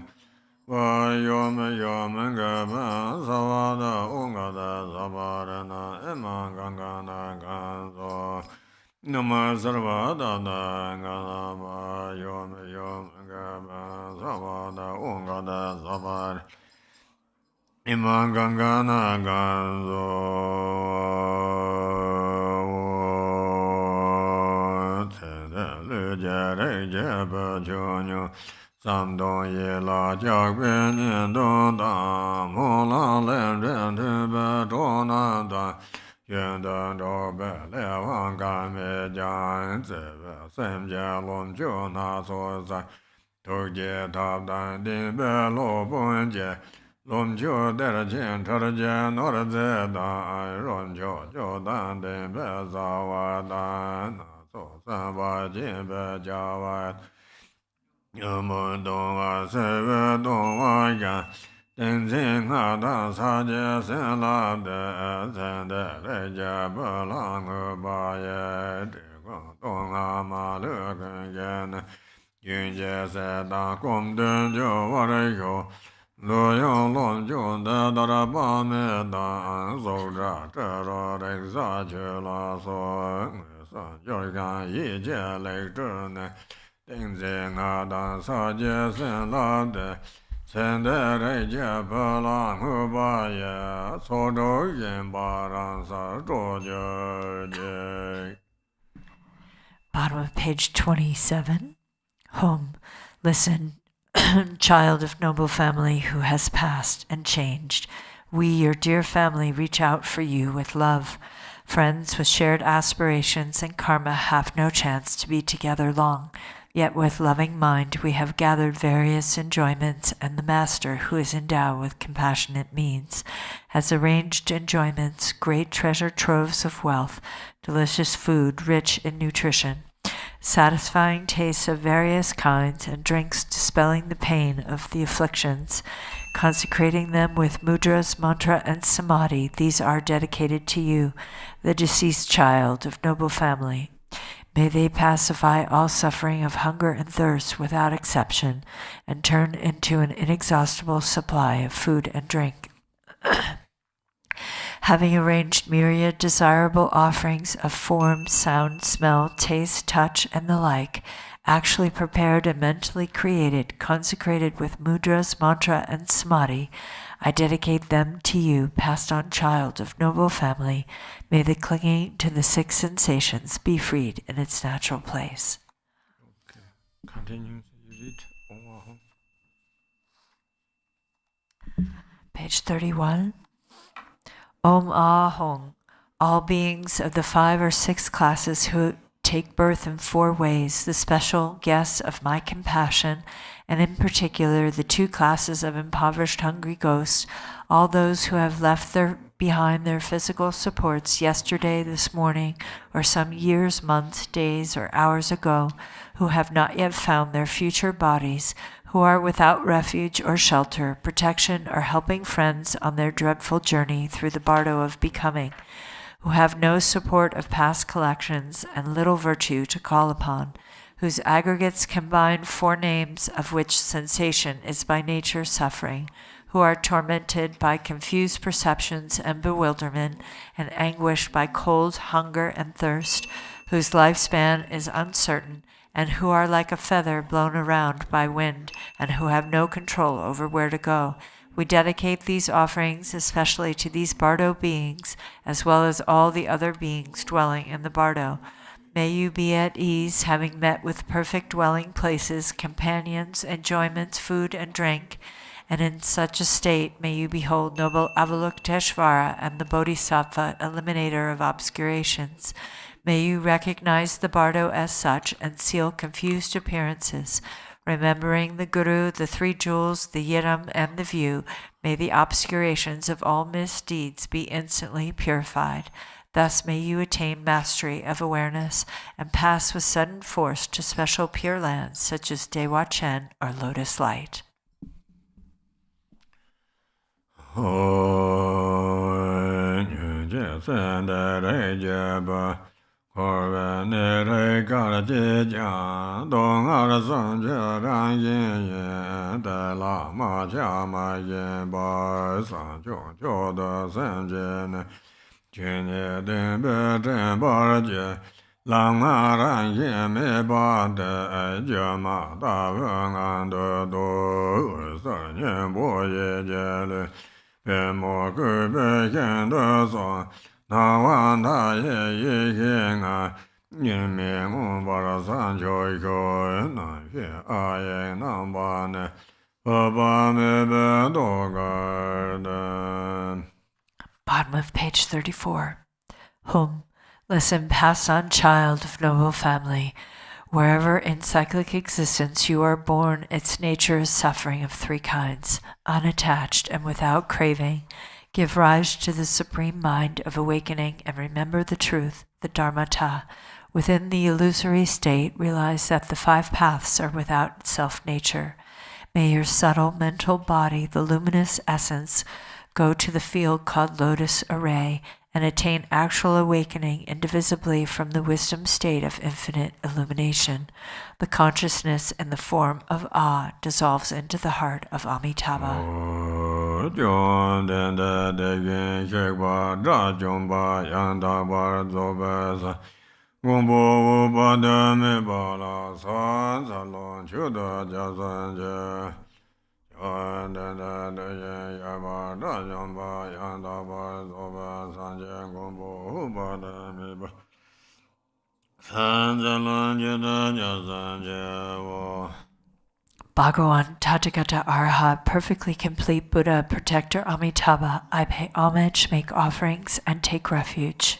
vayome yome gebe sabade ungade sabarena emang gangana kan so nama sarvadadai gana vayome yome gebe sabade ungade sabar imang gangana kan so Samdong ye la jak ben yin dong da mo la len ren tu be zhuo nan da yuan dong zhou be le wang gan me jiang zi be sem jie lom jiu na so zai tu jie tab dan din be lo bun jie lom jiu de le jian che le jie no le zi dan ron jiu jiu dan din be za wa dan na so san ba jin be jia wa Yamo Dongwa Seve Dongwa Yan Tenzin Hada Saje Sen La De Sen De Le Je Be Lang Ba Ye Dong Dongwa Ma Le Gen Yen Yun Je Se Da Gom Den Jo Wa Re Yo Lo Yong Lon Jo De Da Ra Ba Me Da An So Zha Zhe Ro Re Sa Che La So San Jo Gan Yi Je Le Zhe Ne Tenzin Hada Saje Sen La De Sen De Re Je Be Lang Ba Ye So Zhou Yin Ba Ran Sa Zhuo Je Je. Bottom of page 27. Home. Listen, child of noble family who has passed and changed. We, your dear family, reach out for you with love. Friends with shared aspirations and karma have no chance to be together long. Yet with loving mind we have gathered various enjoyments, and the Master, who is endowed with compassionate means, has arranged enjoyments, great treasure troves of wealth, delicious food rich in nutrition, satisfying tastes of various kinds, and drinks dispelling the pain of the afflictions, consecrating them with mudras, mantra, and samadhi. These are dedicated to you, the deceased child of noble family. May they pacify all suffering of hunger and thirst without exception, and turn into an inexhaustible supply of food and drink. Having arranged myriad desirable offerings of form, sound, smell, taste, touch, and the like, actually prepared and mentally created, consecrated with mudras, mantra, and samadhi, I dedicate them to you, passed on child of noble family. May the clinging to the six sensations be freed in its natural place. Okay. Continue to read. Page 31. Om Ah Hong. all beings of the 5 or 6 classes who take birth in 4 ways, the special guests of my compassion, and in particular the 2 classes of impoverished hungry ghosts, all those who have left behind their physical supports yesterday, this morning, or some years, months, days, or hours ago, who have not yet found their future bodies, who are without refuge or shelter, protection, or helping friends on their dreadful journey through the bardo of becoming, who have no support of past collections and little virtue to call upon, whose aggregates combine 4 names of which sensation is by nature suffering, who are tormented by confused perceptions and bewilderment, and anguished by cold, hunger, and thirst, whose lifespan is uncertain, and who are like a feather blown around by wind, and who have no control over where to go. We dedicate these offerings especially to these bardo beings, as well as all the other beings dwelling in the bardo. May you be at ease, having met with perfect dwelling places, companions, enjoyments, food, and drink. And in such a state may you behold noble Avalokiteshvara and the Bodhisattva, eliminator of obscurations. May you recognize the bardo as such and seal confused appearances. Remembering the Guru, the 3 jewels, the Yidam, and the view, may the obscurations of all misdeeds be instantly purified. Thus may you attain mastery of awareness and pass with sudden force to special pure lands such as Dewa Chen or Lotus Light. Bottom of page 34. Hum. Listen, pass on, child of noble family. Wherever in cyclic existence you are born, its nature is suffering of 3 kinds, unattached and without craving. Give rise to the supreme mind of awakening and remember the truth, the Dharmata. Within the illusory state, realize that the 5 paths are without self-nature. May your subtle mental body, the luminous essence, go to the field called Lotus Array and attain actual awakening indivisibly from the wisdom state of infinite illumination. The consciousness in the form of Ah dissolves into the heart of Amitabha. Bhagawan, Tathagata Arhat, perfectly complete Buddha, protector Amitabha, I pay homage, make offerings, and take refuge.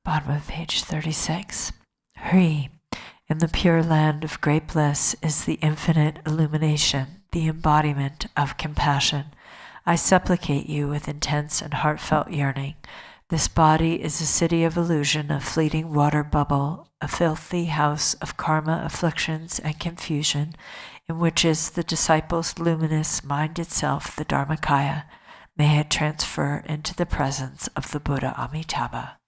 Bottom of page 36. Hri. In the pure land of great bliss is the infinite illumination, the embodiment of compassion. I supplicate you with intense and heartfelt yearning. This body is a city of illusion, a fleeting water bubble, a filthy house of karma, afflictions, and confusion, in which is the disciple's luminous mind itself, the Dharmakaya. May it transfer into the presence of the Buddha Amitabha.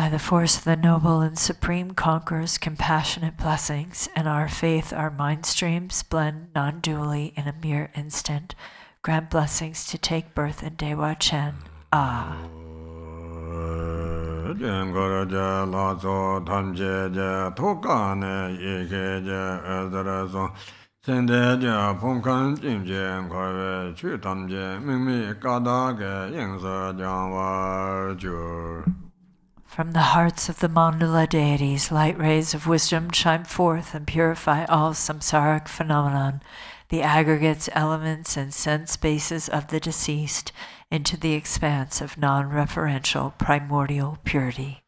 By the force of the noble and supreme conqueror's compassionate blessings and our faith, our mind streams blend non-dually in a mere instant. Grant blessings to take birth in Dewa Chen. Ah. From the hearts of the mandala deities, light rays of wisdom shine forth and purify all samsaric phenomenon, the aggregates, elements, and sense bases of the deceased, into the expanse of non-referential primordial purity.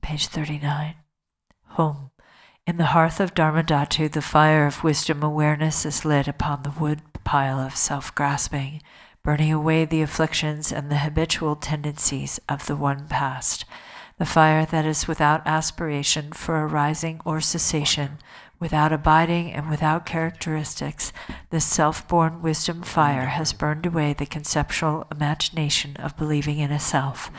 Page 39. Home. In the hearth of Dharmadhatu, the fire of wisdom awareness is lit upon the wood pile of self-grasping, burning away the afflictions and the habitual tendencies of the one past. The fire that is without aspiration for arising or cessation, without abiding and without characteristics, this self-born wisdom fire has burned away the conceptual imagination of believing in a self.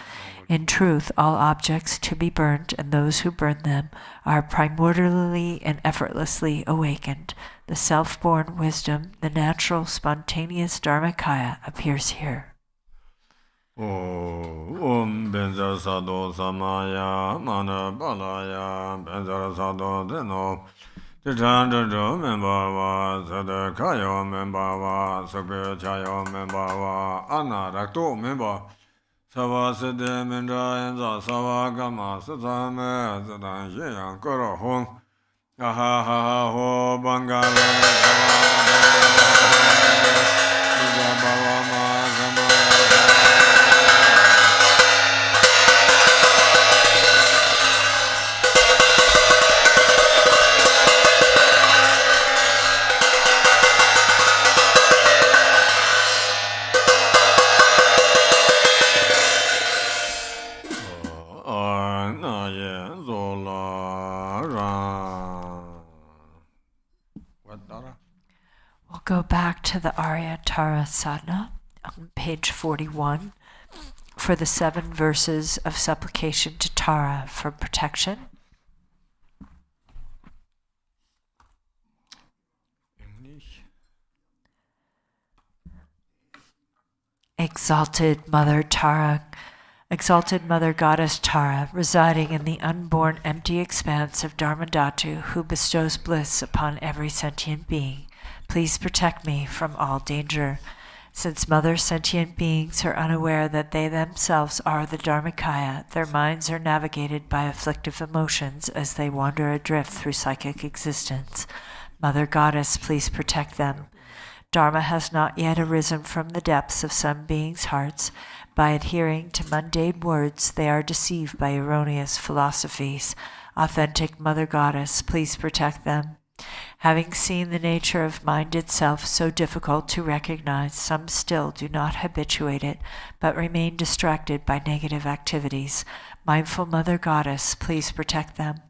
In truth, all objects to be burnt and those who burn them are primordially and effortlessly awakened. The self-born wisdom, the natural, spontaneous Dharmakaya, appears here. Om Benzer Sado Samaya Mana Balaya Benzer Sado Deno Titanjo Membawa Sadakayo Membawa Sakya Chayo Membawa Anna Rakto Memba Sava Sede Mendra Enza Sava Gama Satame Zadan Yeyan Koro Hong Aha Ha Ho Bangala We'll go back to the Arya Tara Sadhana on page 41 for the 7 verses of supplication to Tara for protection. Exalted Mother Goddess Tara, residing in the unborn empty expanse of Dharmadhatu, who bestows bliss upon every sentient being, please protect me from all danger. Since mother sentient beings are unaware that they themselves are the Dharmakaya, their minds are navigated by afflictive emotions as they wander adrift through psychic existence. Mother Goddess, please protect them. Dharma has not yet arisen from the depths of some beings' hearts. By adhering to mundane words, they are deceived by erroneous philosophies. Authentic Mother Goddess, please protect them. Having seen the nature of mind itself so difficult to recognize, some still do not habituate it, but remain distracted by negative activities. Mindful Mother Goddess, please protect them.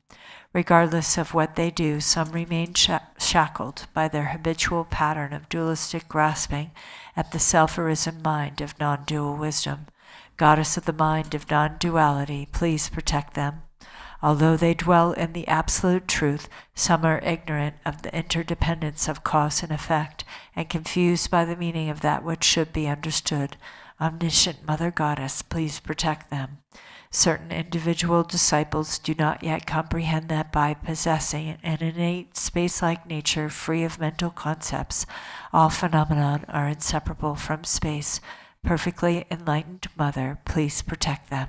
Regardless of what they do, some remain shackled by their habitual pattern of dualistic grasping at the self-arisen mind of non-dual wisdom. Goddess of the mind of non-duality, please protect them. Although they dwell in the absolute truth, some are ignorant of the interdependence of cause and effect and confused by the meaning of that which should be understood. Omniscient Mother Goddess, please protect them. Certain individual disciples do not yet comprehend that by possessing an innate space-like nature free of mental concepts, all phenomena are inseparable from space. Perfectly enlightened Mother, please protect them.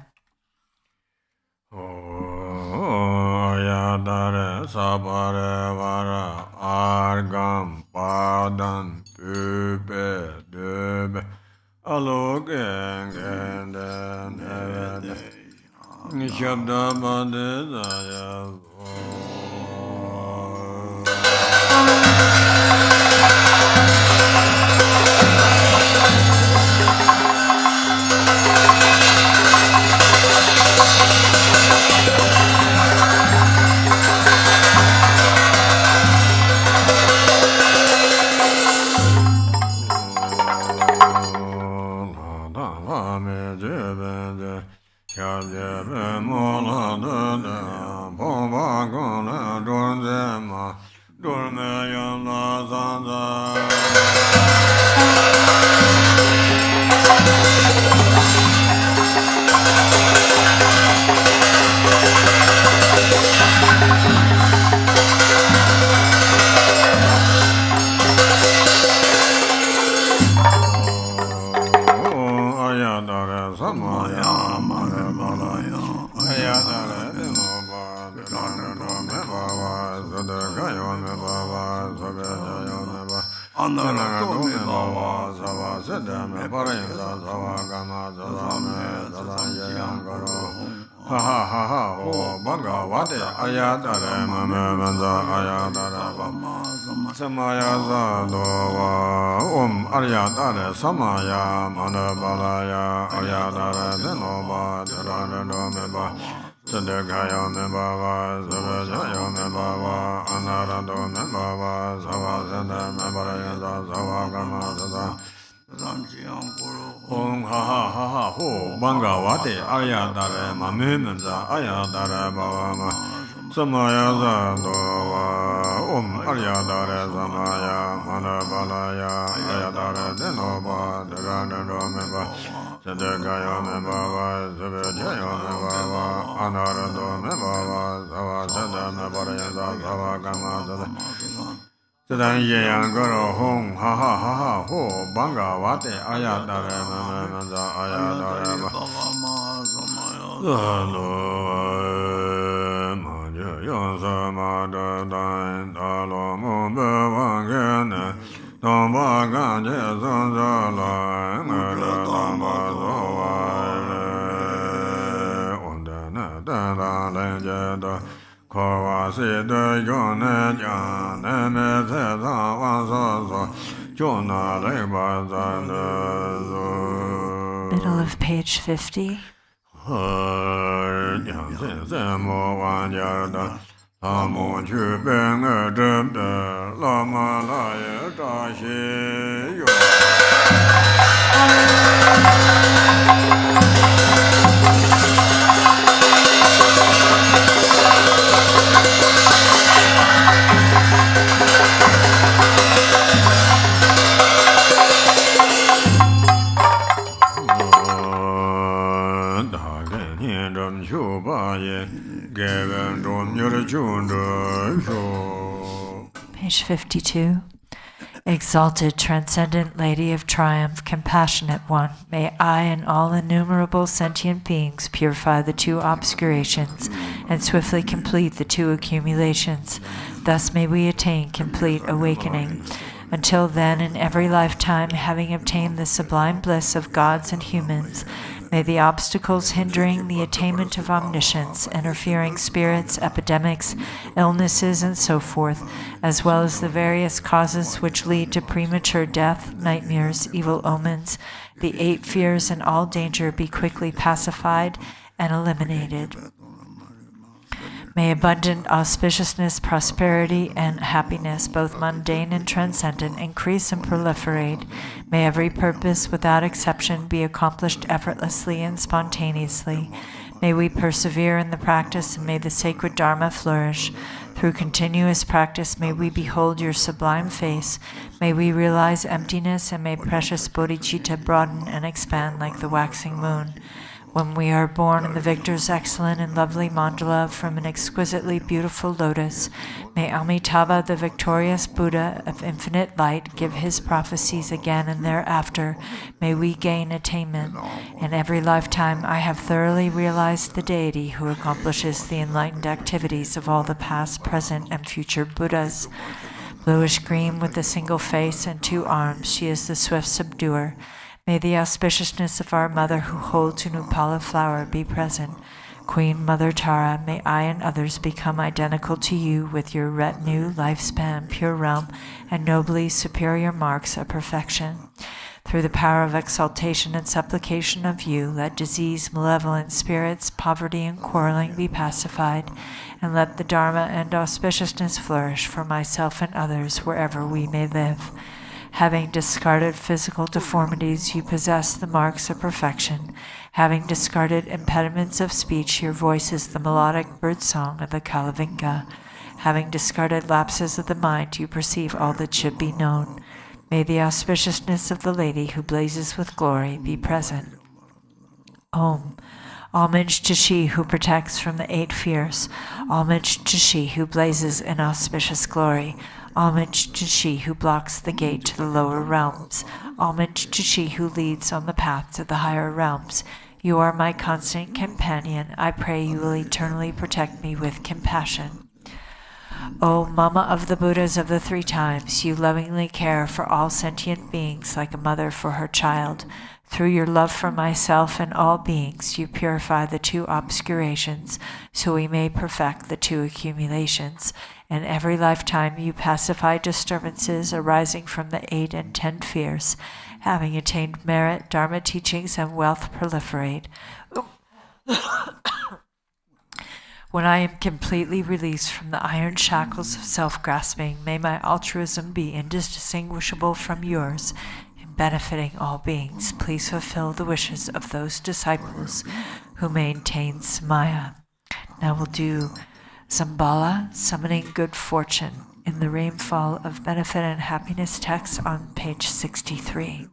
Yadare sabare vara argam padan pube dube alogen genden evede nishabda bade zaya Arya dare samaya manabalaya Arya dare denoba dharana meba sadagaya meba zavajaya meba anarado meba zavazana mebaraya zavagama zada Om ha ha ha ha ho bangavate Arya dare mamemza Arya dare bhavama samaya zadova Om Arya dare samaya manabalaya Arya dare denoba dharana meba sadagaya meba zavajaya meba anarado meba zavazana mebaraya zavagama zada Sadan yang garo hong ha ha ha ha ho banga wate aya dare manza aya dare ba lo ma je yo sa ma da dan da lo mo be wa ge ne dong ba ga je zon za la ma da dong ba zo wa on da na da la le je da Middle of page 50. Page 52. Exalted, transcendent Lady of Triumph, compassionate one, may I and all innumerable sentient beings purify the two obscurations and swiftly complete the two accumulations. Thus may we attain complete awakening. Until then, in every lifetime, having obtained the sublime bliss of gods and humans, may the obstacles hindering the attainment of omniscience, interfering spirits, epidemics, illnesses, and so forth, as well as the various causes which lead to premature death, nightmares, evil omens, the 8 fears, and all danger be quickly pacified and eliminated. May abundant auspiciousness, prosperity, and happiness, both mundane and transcendent, increase and proliferate. May every purpose, without exception, be accomplished effortlessly and spontaneously. May we persevere in the practice, and may the sacred Dharma flourish. Through continuous practice, may we behold your sublime face. May we realize emptiness, and may precious bodhicitta broaden and expand like the waxing moon. When we are born in the victor's excellent and lovely mandala from an exquisitely beautiful lotus, may Amitabha, the victorious Buddha of infinite light, give his prophecies again and thereafter. May we gain attainment. In every lifetime, I have thoroughly realized the deity who accomplishes the enlightened activities of all the past, present, and future Buddhas. Bluish-green with a single face and 2 arms, she is the swift subduer. May the auspiciousness of our Mother who holds an upala flower be present. Queen Mother Tara, may I and others become identical to you with your retinue, lifespan, pure realm, and nobly superior marks of perfection. Through the power of exaltation and supplication of you, let disease, malevolent spirits, poverty, and quarreling be pacified, and let the Dharma and auspiciousness flourish for myself and others wherever we may live. Having discarded physical deformities, you possess the marks of perfection. Having discarded impediments of speech, your voice is the melodic birdsong of the Kalavinka. Having discarded lapses of the mind, you perceive all that should be known. May the auspiciousness of the Lady who blazes with glory be present. Om. Homage to she who protects from the 8 fears. Homage to she who blazes in auspicious glory. Homage to she who blocks the gate to the lower realms. Homage to she who leads on the path to the higher realms. You are my constant companion. I pray you will eternally protect me with compassion. O Mama of the Buddhas of the 3 times, you lovingly care for all sentient beings like a mother for her child. Through your love for myself and all beings, you purify the 2 obscurations, so we may perfect the 2 accumulations. In every lifetime, you pacify disturbances arising from the 8 and 10 fears. Having attained merit, Dharma teachings and wealth proliferate. When I am completely released from the iron shackles of self-grasping, may my altruism be indistinguishable from yours, benefiting all beings. Please fulfill the wishes of those disciples who maintain Samaya. Now we'll do Zambala, summoning good fortune, in the rainfall of benefit and happiness text on page 63.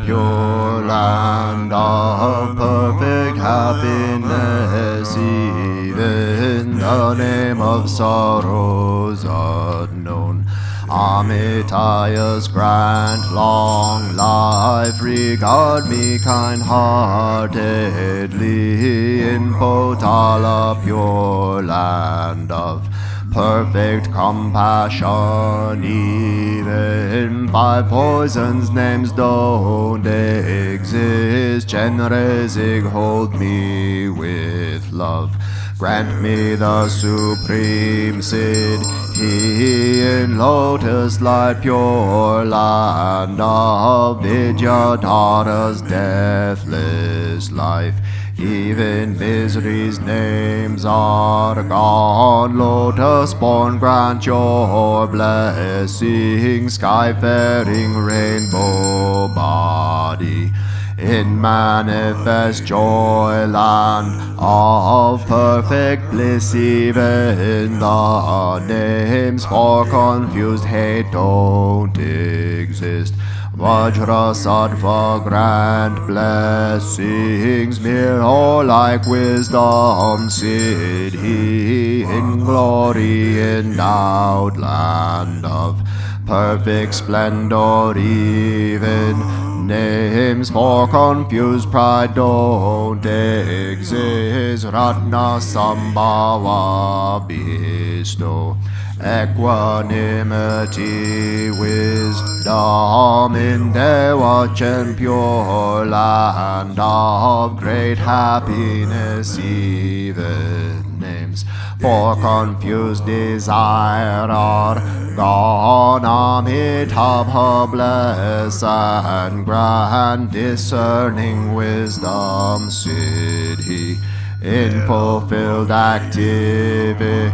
Pure land of perfect happiness, even the name of sorrows unknown. Amitaya's grant long life, regard me kind-heartedly in Potala, pure land of perfect compassion. Even 5 poisons names don't exist. Genresig, hold me with love. Grant me the supreme Siddhi in lotus light pure land of Vidyadhara's deathless life. Even misery's names are gone. Lotus born, grant your blessing. Sky-faring rainbow body in manifest joy land of perfect bliss. Even the names for confused hate don't exist. Vajra Sattva grant blessings, mere like wisdom Siddhi in glory endowed land of perfect splendor. Even names for confused pride don't exist. Ratna Sambhava bestow equanimity, wisdom in Devachan pure land of great happiness. Even names for confused desire are gone. Amitabha bless and grant discerning wisdom Siddhi in fulfilled activity.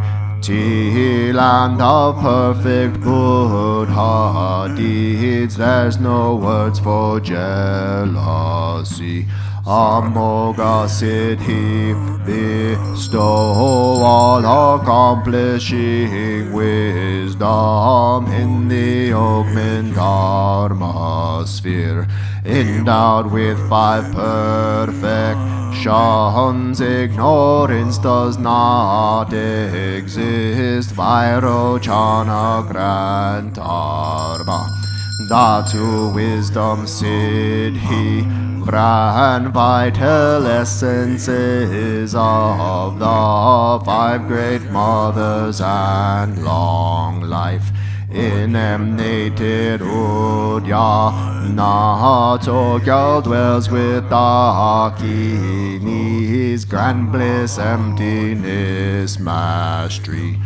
Land of perfect Buddha deeds, there's no words for jealousy. Amoga Siddhi bestow all accomplishing wisdom in the Ogmin Dharma sphere, endowed with 5 perfections. Ignorance does not exist. Vairochana grant Dharma, Dhatu wisdom Siddhi, grant vital essences of the 5 great mothers and long life. Emanated Udyana Tokyo dwells with Dakinis, grand bliss, emptiness, mastery,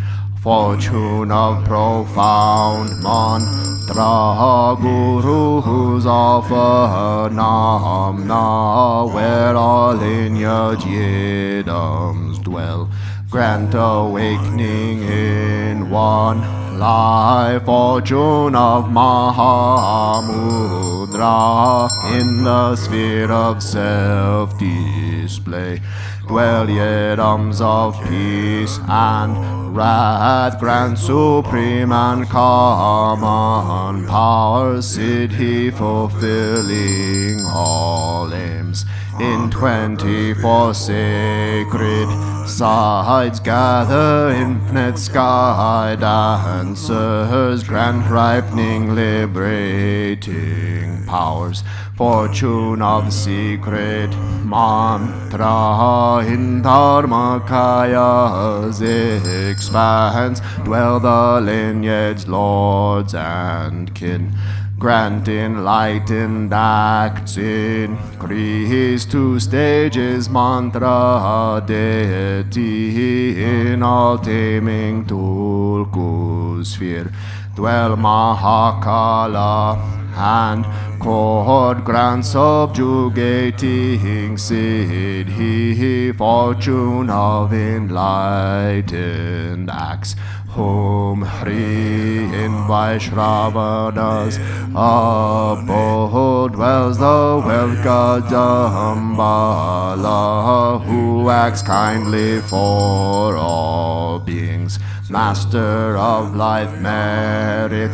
fortune of profound mantra, guru who's offer namna, where all lineage yidams dwell. Grant awakening in one life, fortune of Mahamudra in the sphere of self-display. Dwell yidams of peace and wrath, grant supreme and common power, Siddhi fulfilling all aims. In 24 sacred sides gather infinite sky dancers, grant ripening liberating powers. Fortune of secret mantra in Dharmakaya's expanse, dwell the lineage lords and kin. Grant enlightened acts increase 2 stages mantra deity in all taming Tulku sphere. Dwell Mahakala and chord, grant subjugating Siddhi, fortune of enlightened acts. Om Hri in Vaishravana's abode dwells the wealth god Dambala, who acts kindly for all beings. Master of life, merit,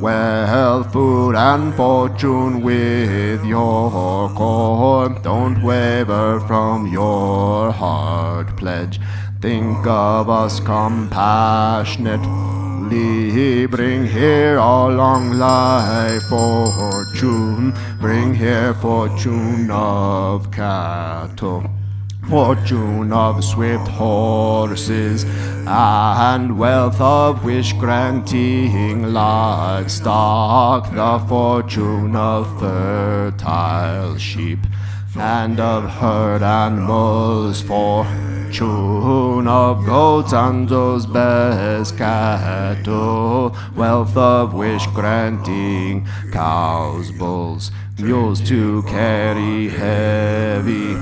wealth, food, and fortune with your core. Don't waver from your heart pledge. Think of us compassionately. Bring here all long life fortune. Bring here fortune of cattle, fortune of swift horses, and wealth of wish-granting livestock. The fortune of fertile sheep and of herd animals. Fortune fortune of goats and those best cattle, wealth of wish granting, cows, bulls, mules to carry heavy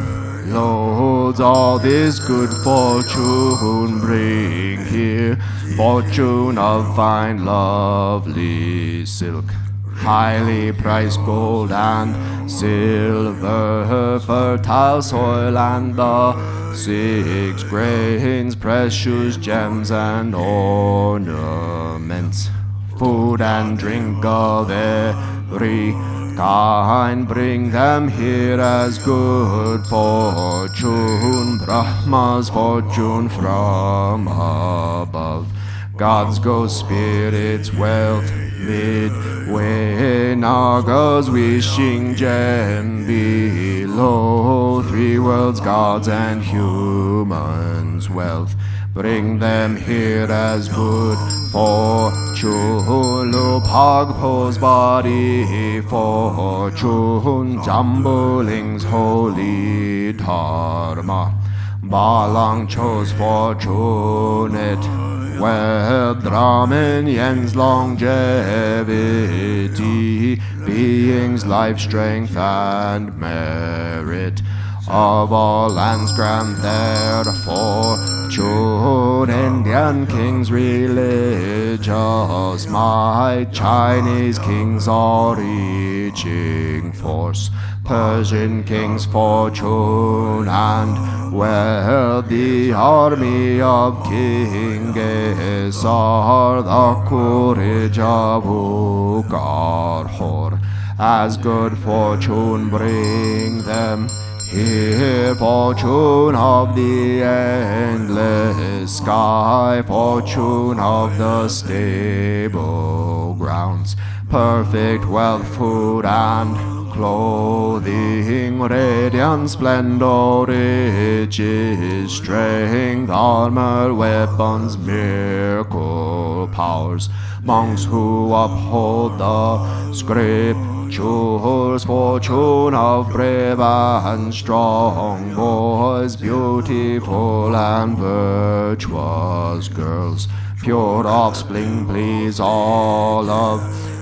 loads. All this good fortune bring here, fortune of fine lovely silk, highly priced gold and silver, fertile soil and the 6 grains, precious gems and ornaments, food and drink of every kind, bring them here as good fortune, Brahma's fortune from above. Gods, ghosts, spirits, wealth, midway, Nagas wishing gem below, 3 worlds, gods and humans, wealth, bring them here as good fortune. Lopagpo's body fortune, Jambuling's holy dharma, Balang chose fortunate wealth, Brahmin Yen's longevity, being's life, strength and merit, of all lands grant their fortune. Indian kings religious might, Chinese kings are reaching force, Persian kings fortune and wealth, the army of King Gesar, the courage of Ugarhor, as good fortune bring them here, fortune of the endless sky, fortune of the stable grounds, perfect wealth, food and clothing, radiant splendor, riches, strength, armor, weapons, miracle powers, monks who uphold the scriptures, fortune of brave and strong boys, beautiful and virtuous girls, pure offspring, please all of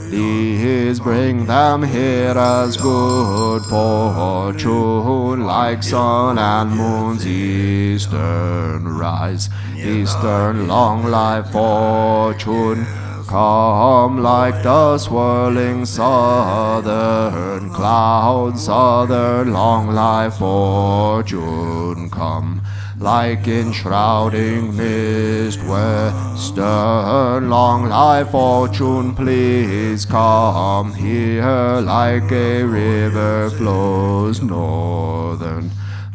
these, bring them here as good fortune, like sun and moon's eastern rise, eastern long life fortune, come like the swirling southern clouds, southern long life fortune, come like enshrouding mist, western long life fortune, please come here, like a river flows northern,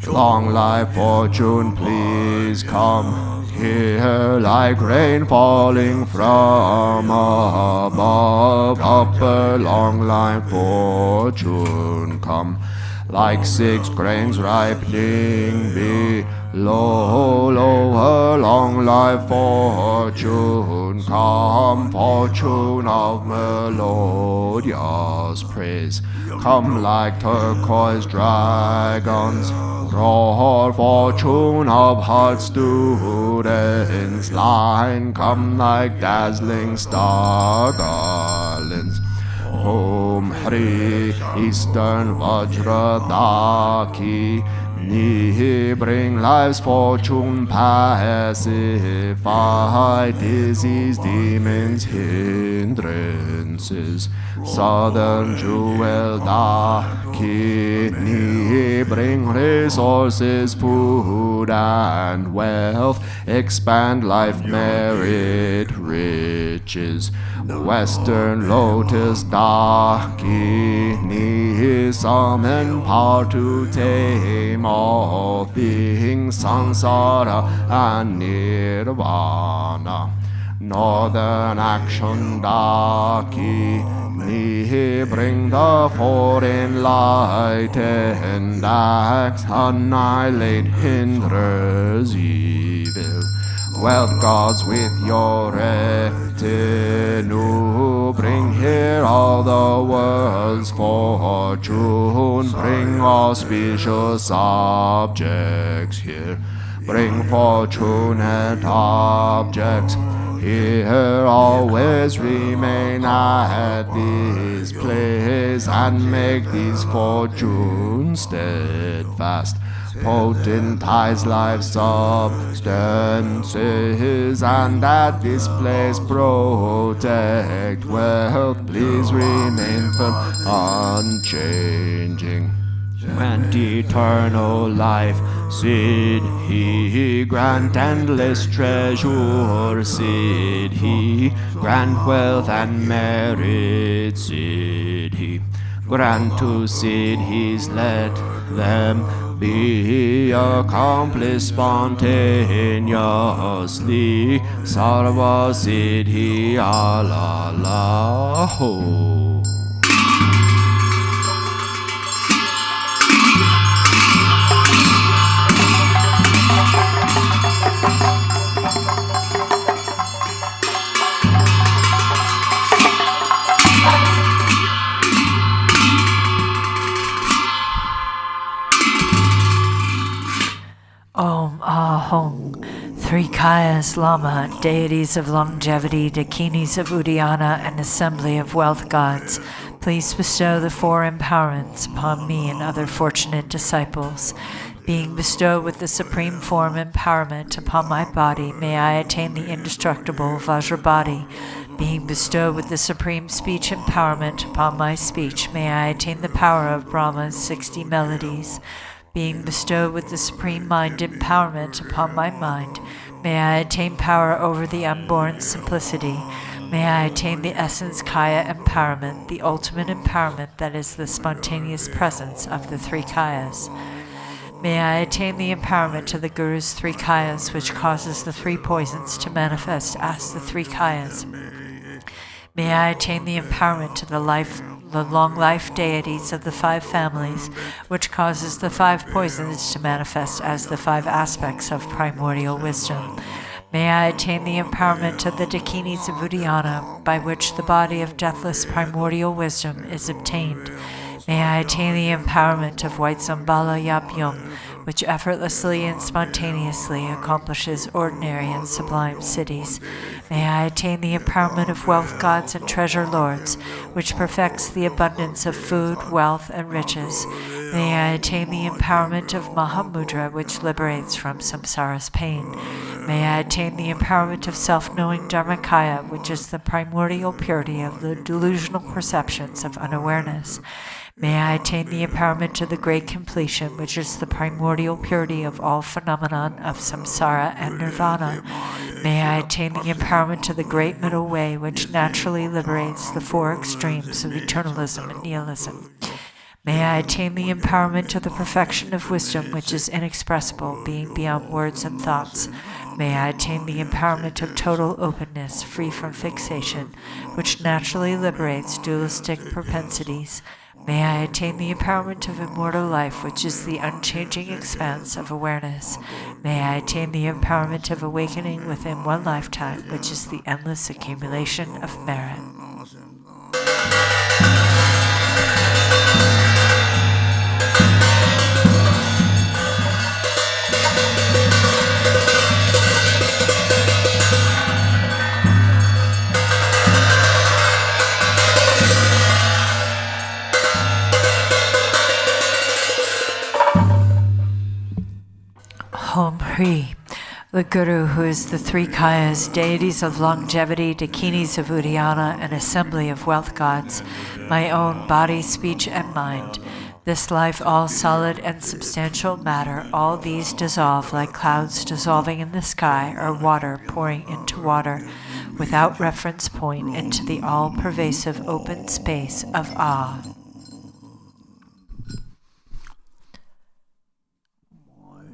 long life fortune, please come here, like rain falling from above, upper long life fortune, come like 6 grains ripening below, lower long life fortune, come fortune of melodious praise, come like turquoise dragons, roar, fortune of heart students line, come like dazzling star garlands, Om Hri, Eastern Vajradaki, Ni bring life's fortune, pacify disease, demons, hindrances, Southern Jewel Daki, Ni bring resources, food and wealth, expand life, merit, riches, Western Lotus Daki, Ni summon power to tame all things, samsara and nirvana, Northern Action Daki, Ni bring the foreign light and axe, annihilate, hinders evil, wealth gods with your retinue, bring here all the world's fortune, bring auspicious objects here, bring fortunate objects. Here always remain at this place and make these fortunes steadfast. Potentize life's substances and at this place protect wealth. Please remain firm, unchanging. Grant eternal life, Siddhi. Grant endless treasure, Siddhi. Grant wealth and merit, Siddhi. Grant to Siddhis, let them be accomplished spontaneously. Sarva Siddhi Alala Ho. Om Ahong, three Kayas, Lama, deities of longevity, dakinis of Uddiyana, and assembly of wealth gods, please bestow the four empowerments upon me and other fortunate disciples. Being bestowed with the supreme form empowerment upon my body, may I attain the indestructible Vajra body. Being bestowed with the supreme speech empowerment upon my speech, may I attain the power of Brahma's 60 melodies. Being bestowed with the supreme mind empowerment upon my mind, may I attain power over the unborn simplicity. May I attain the essence Kaya empowerment, the ultimate empowerment that is the spontaneous presence of the three Kayas. May I attain the empowerment of the Guru's three Kayas, which causes the three poisons to manifest as the three Kayas. May I attain the empowerment of the long life deities of the five families, which causes the five poisons to manifest as the five aspects of primordial wisdom. May I attain the empowerment of the dakinis of Uddiyana, by which the body of deathless primordial wisdom is obtained. May I attain the empowerment of White Zambala Yapyung, which effortlessly and spontaneously accomplishes ordinary and sublime cities. May I attain the empowerment of wealth gods and treasure lords, which perfects the abundance of food, wealth, and riches. May I attain the empowerment of Mahamudra, which liberates from samsara's pain. May I attain the empowerment of self-knowing Dharmakaya, which is the primordial purity of the delusional perceptions of unawareness. May I attain the empowerment of the great completion, which is the primordial purity of all phenomenon of samsara and nirvana. May I attain the empowerment of the great middle way, which naturally liberates the four extremes of eternalism and nihilism. May I attain the empowerment of the perfection of wisdom, which is inexpressible, being beyond words and thoughts. May I attain the empowerment of total openness, free from fixation, which naturally liberates dualistic propensities. May I attain the empowerment of immortal life, which is the unchanging expanse of awareness. May I attain the empowerment of awakening within one lifetime, which is the endless accumulation of merit. Om Hri, the Guru, who is the three Kayas, deities of longevity, dakinis of Uddiyana, and assembly of wealth gods, my own body, speech, and mind. This life, all solid and substantial matter, all these dissolve like clouds dissolving in the sky, or water pouring into water, without reference point, into the all-pervasive open space of Ah.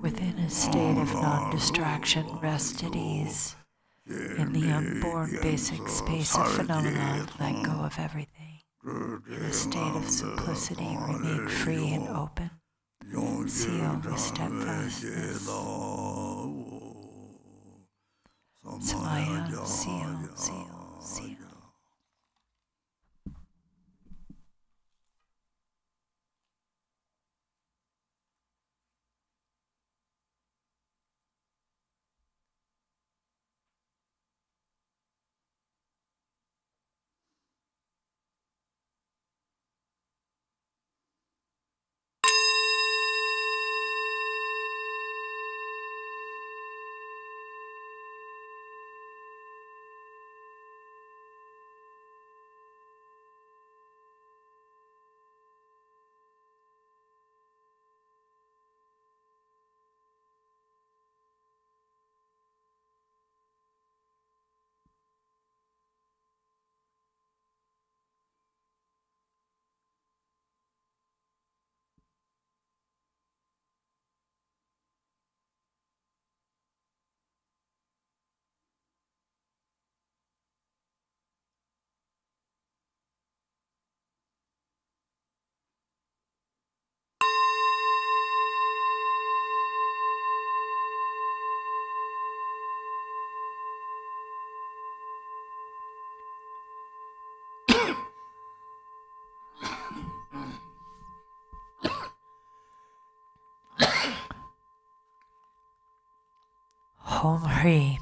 Within a state of non-distraction, rest at ease. In the unborn basic space of phenomenon, let go of everything. In a state of simplicity, remain free and open. Seal with steadfastness. Samaya, seal, seal, seal. Hom Hri.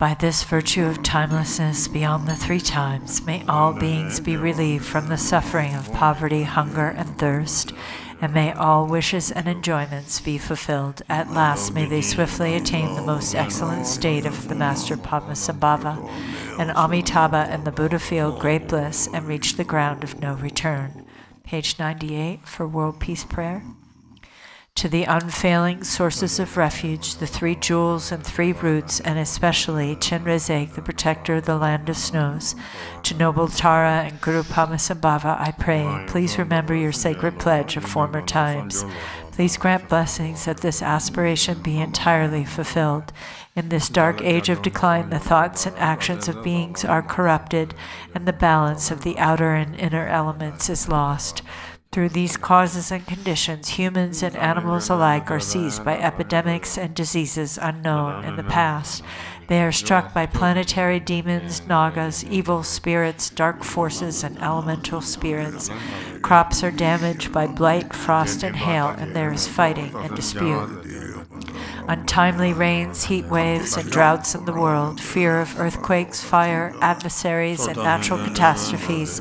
By this virtue of timelessness beyond the 3 times, may all beings be relieved from the suffering of poverty, hunger, and thirst, and may all wishes and enjoyments be fulfilled. At last may they swiftly attain the most excellent state of the Master Padmasambhava, and Amitabha and the Buddha feel great bliss and reach the ground of no return. Page 98 for World Peace Prayer. To the unfailing sources of refuge, the 3 jewels and 3 roots, and especially Chenrezig, the protector of the land of snows, to noble Tara and Guru Padmasambhava, I pray, please remember your sacred pledge of former times. Please grant blessings that this aspiration be entirely fulfilled. In this dark age of decline, the thoughts and actions of beings are corrupted, and the balance of the outer and inner elements is lost. Through these causes and conditions, humans and animals alike are seized by epidemics and diseases unknown in the past. They are struck by planetary demons, nagas, evil spirits, dark forces, and elemental spirits. Crops are damaged by blight, frost, and hail, and there is fighting and dispute. Untimely rains, heat waves, and droughts in the world, fear of earthquakes, fire, adversaries, and natural catastrophes,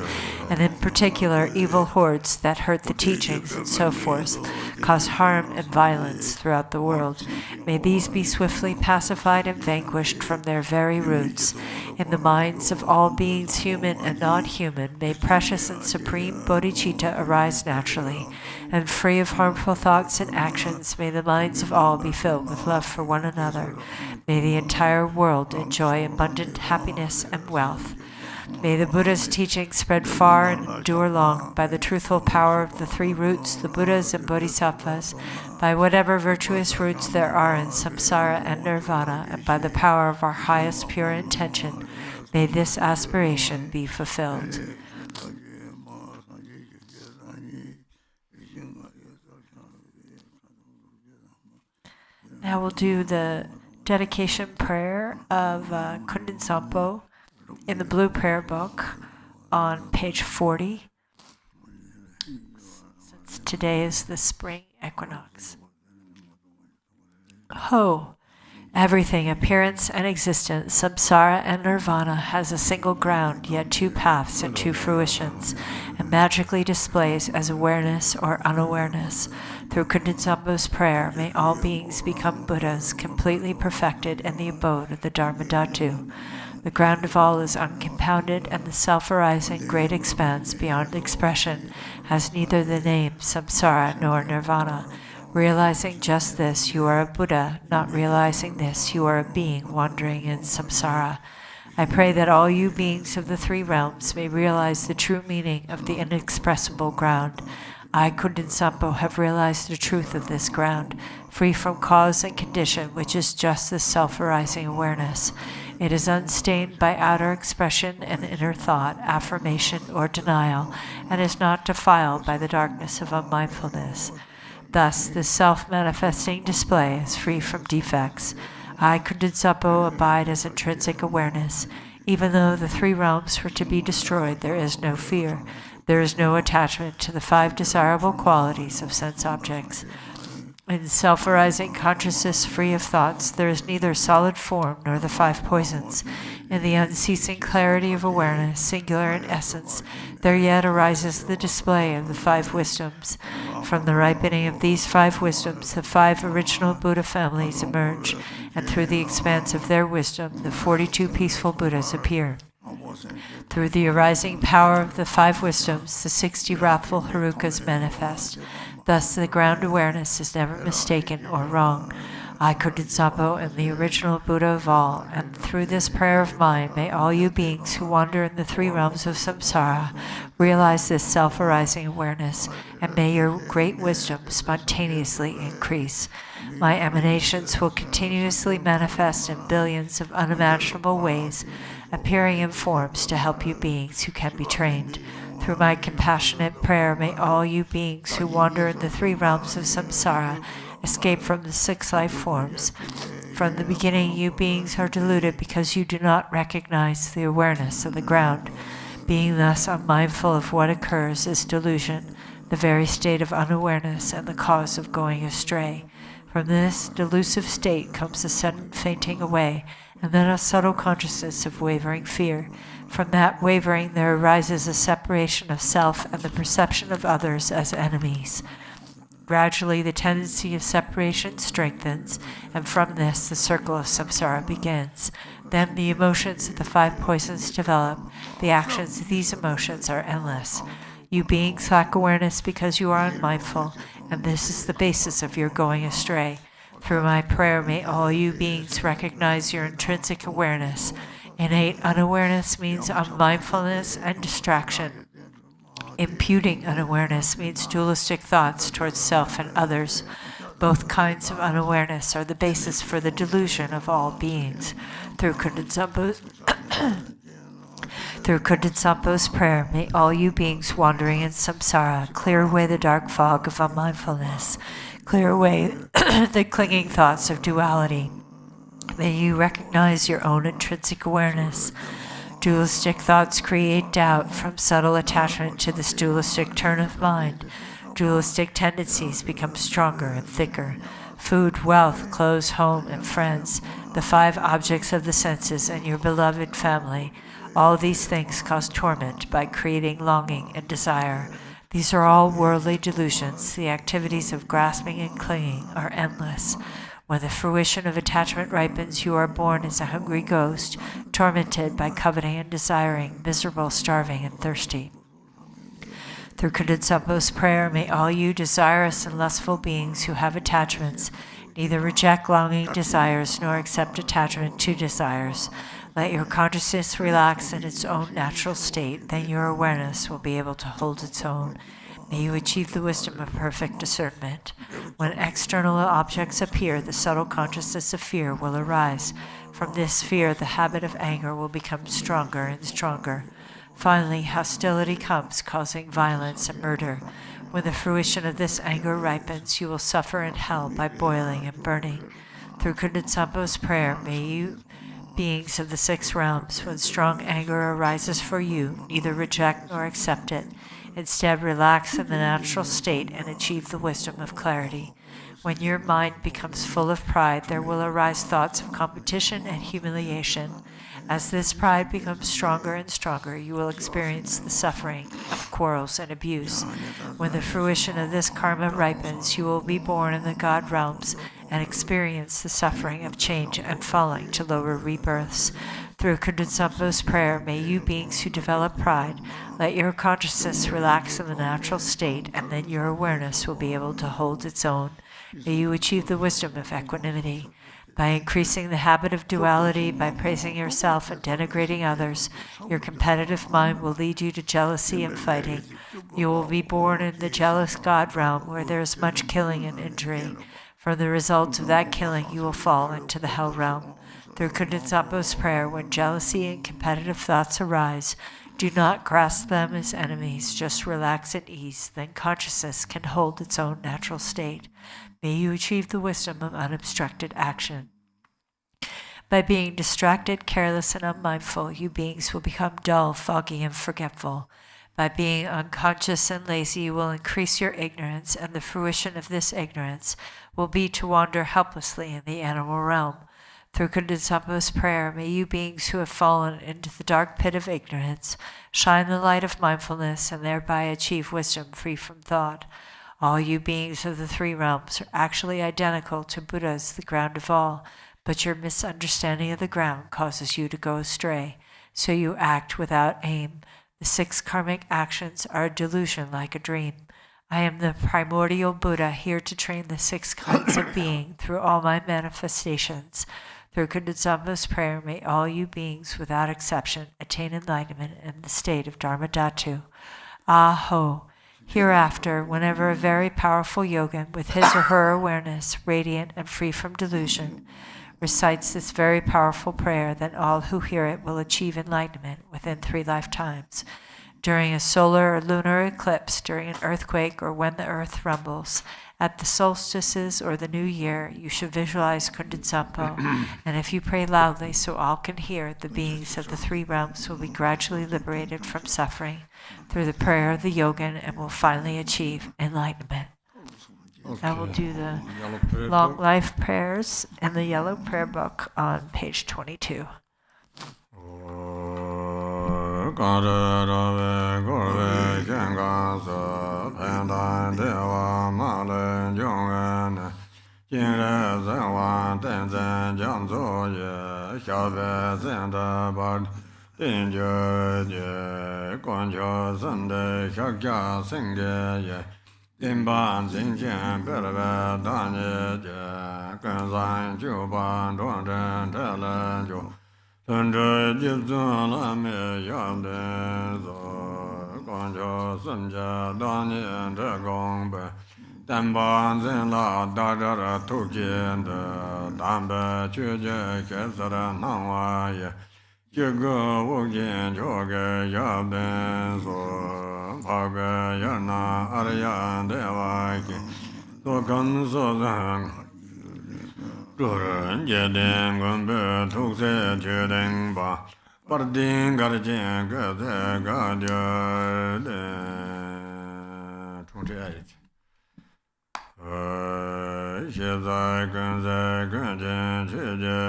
and in particular evil hordes that hurt the teachings and so forth, cause harm and violence throughout the world. May these be swiftly pacified and vanquished from their very roots. In the minds of all beings, human and non-human, may precious and supreme bodhicitta arise naturally, and free of harmful thoughts and actions, may the minds of all be filled with love for one another. May the entire world enjoy abundant happiness and wealth. May the Buddha's teachings spread far and endure long by the truthful power of the 3 roots, the Buddhas and Bodhisattvas, by whatever virtuous roots there are in samsara and nirvana, and by the power of our highest pure intention, may this aspiration be fulfilled. Now we'll do the dedication prayer of Kundin Sampo in the Blue Prayer Book on page 40, since today is the spring equinox. Ho! Everything, appearance and existence, samsara and nirvana, has a single ground, yet 2 paths and 2 fruitions, and magically displays as awareness or unawareness. Through Kundin Sampo's prayer, may all beings become Buddhas, completely perfected in the abode of the Dharmadhatu. The ground of all is uncompounded, and the self-arising great expanse beyond expression has neither the name samsara nor nirvana. Realizing just this, you are a Buddha. Not realizing this, you are a being wandering in samsara. I pray that all you beings of the 3 realms may realize the true meaning of the inexpressible ground. I, Kundin Sampo, have realized the truth of this ground, free from cause and condition, which is just this self-arising awareness. It is unstained by outer expression and inner thought, affirmation, or denial, and is not defiled by the darkness of unmindfulness. Thus, this self-manifesting display is free from defects. I, Kundin Sampo, abide as intrinsic awareness. Even though the 3 realms were to be destroyed, there is no fear. There is no attachment to the 5 desirable qualities of sense objects. In self-arising consciousness free of thoughts, there is neither solid form nor the 5 poisons. In the unceasing clarity of awareness, singular in essence, there yet arises the display of the 5 wisdoms. From the ripening of these 5 wisdoms, the 5 original Buddha families emerge, and through the expanse of their wisdom, the 42 peaceful Buddhas appear. Through the arising power of the 5 wisdoms, the 60 wrathful Harukas manifest. Thus the ground awareness is never mistaken or wrong. I, Kundin Sampo, am the original Buddha of all, and through this prayer of mine, may all you beings who wander in the 3 realms of samsara realize this self-arising awareness, and may your great wisdom spontaneously increase. My emanations will continuously manifest in billions of unimaginable ways, appearing in forms to help you beings who can be trained. Through my compassionate prayer, may all you beings who wander in the 3 realms of samsara escape from the 6 life forms. From the beginning, you beings are deluded because you do not recognize the awareness of the ground. Being thus unmindful of what occurs is delusion, the very state of unawareness and the cause of going astray. From this delusive state comes a sudden fainting away, and then a subtle consciousness of wavering fear. From that wavering there arises a separation of self and the perception of others as enemies. Gradually the tendency of separation strengthens, and from this the circle of samsara begins. Then the emotions of the 5 poisons develop. The actions of these emotions are endless. You beings lack awareness because you are unmindful, and this is the basis of your going astray. Through my prayer, may all you beings recognize your intrinsic awareness. Innate unawareness means unmindfulness and distraction. Imputing unawareness means dualistic thoughts towards self and others. Both kinds of unawareness are the basis for the delusion of all beings. Through Kundin prayer, may all you beings wandering in samsara clear away the dark fog of unmindfulness, clear away the clinging thoughts of duality. May you recognize your own intrinsic awareness. Dualistic thoughts create doubt from subtle attachment to this dualistic turn of mind. Dualistic tendencies become stronger and thicker. Food, wealth, clothes, home, and friends, the 5 objects of the senses, and your beloved family, all these things cause torment by creating longing and desire. These are all worldly delusions. The activities of grasping and clinging are endless. When the fruition of attachment ripens, you are born as a hungry ghost, tormented by coveting and desiring, miserable, starving, and thirsty. Through Kundin prayer, may all you desirous and lustful beings who have attachments neither reject longing desires nor accept attachment to desires. Let your consciousness relax in its own natural state, then your awareness will be able to hold its own. May you achieve the wisdom of perfect discernment. When external objects appear, the subtle consciousness of fear will arise. From this fear, the habit of anger will become stronger and stronger. Finally, hostility comes, causing violence and murder. When the fruition of this anger ripens, you will suffer in hell by boiling and burning. Through Kundin prayer, may you, beings of the 6 realms, when strong anger arises for you, neither reject nor accept it. Instead, relax in the natural state and achieve the wisdom of clarity. When your mind becomes full of pride, there will arise thoughts of competition and humiliation. As this pride becomes stronger and stronger, you will experience the suffering of quarrels and abuse. When the fruition of this karma ripens, you will be born in the God realms and experience the suffering of change and falling to lower rebirths. Through Kundin prayer, may you beings who develop pride, let your consciousness relax in the natural state, and then your awareness will be able to hold its own. May you achieve the wisdom of equanimity. By increasing the habit of duality, by praising yourself and denigrating others, your competitive mind will lead you to jealousy and fighting. You will be born in the jealous God realm where there is much killing and injury. From the results of that killing, you will fall into the hell realm. Through Kundin prayer, when jealousy and competitive thoughts arise, do not grasp them as enemies, just relax at ease, then consciousness can hold its own natural state. May you achieve the wisdom of unobstructed action. By being distracted, careless, and unmindful, you beings will become dull, foggy, and forgetful. By being unconscious and lazy, you will increase your ignorance, and the fruition of this ignorance will be to wander helplessly in the animal realm. Through Kundin prayer, may you beings who have fallen into the dark pit of ignorance shine the light of mindfulness and thereby achieve wisdom free from thought. All you beings of the 3 realms are actually identical to Buddhas, the ground of all, but your misunderstanding of the ground causes you to go astray, so you act without aim. The 6 karmic actions are a delusion like a dream. I am the primordial Buddha, here to train the 6 kinds of being through all my manifestations. Through Kundin prayer, may all you beings without exception attain enlightenment in the state of Dharma Dhatu. Aho! Hereafter, whenever a very powerful yogin with his or her awareness radiant and free from delusion recites this very powerful prayer, then all who hear it will achieve enlightenment within 3 lifetimes. During a solar or lunar eclipse, during an earthquake, or when the earth rumbles, at the solstices or the new year, you should visualize Kundin and if you pray loudly so all can hear, the beings of the 3 realms will be gradually liberated from suffering through the prayer of the yogin and will finally achieve enlightenment. I will do the Yellow prayer long book. life prayers in the yellow prayer book on page 22. Tenzin JangChok Dimban Xingqian Perve Danye Gen Zan Jiu Ban Zhuang Zhen Zhe Jiu Sun Zhe Jib Zun Lame Yam Den Zo Guan Jiu Sun Jie Danye Zhe Gong Bei Danban Zin La Da Zhe Re Tu Jin De Dan Bei Qu Jie Ke Se Re Nang Wa Ye Jie Ge Wu Jin Jiu Ge Yam Den Zo Yana Arya Devaki Lokan Sozan Duran Jeden Gumbe Tukse Juden Ba Pardin Garchen Gade Gadia Tunche Shizai Gunze Gunjen Chije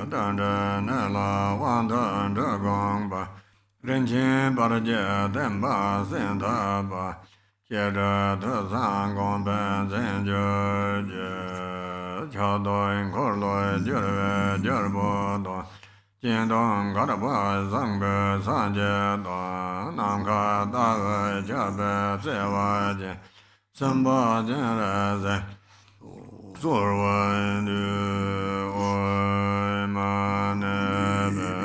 Danda Nela Wandan Dragong Ba Rinchen Barje Demba Sentaba Jeda Tazan Gomben Zenje Chadoin Korloi Jerve Jerbo Jindong Garaba Zangbe Sanje Namka Dawe Jabe Zewaje Samba Jenreze Zorwan Oi Manebe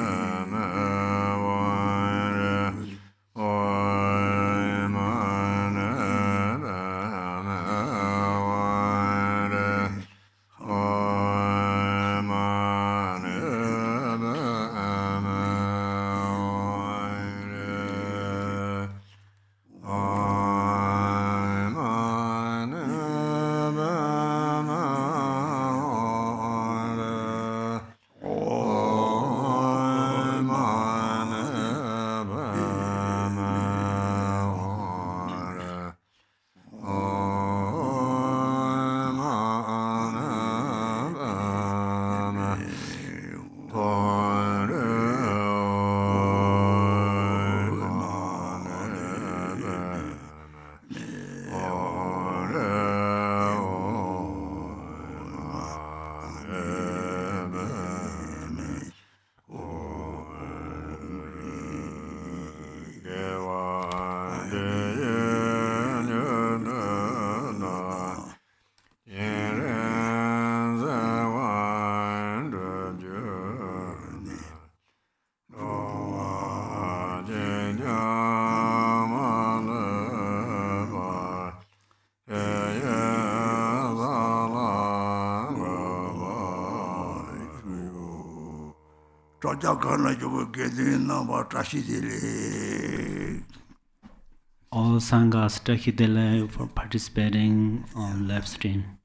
All Sanghas, Trahidele for participating on live stream.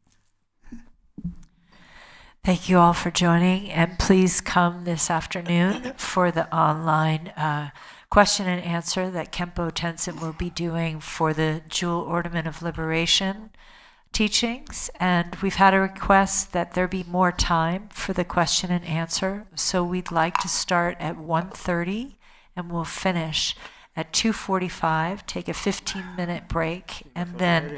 Thank you all for joining, and please come this afternoon for the online question and answer that Khenpo Tenzin will be doing for the Jewel Ornament of Liberation teachings. And we've had a request that there be more time for the question and answer, so we'd like to start at 1:30 and we'll finish at 2:45, take a 15-minute break, and then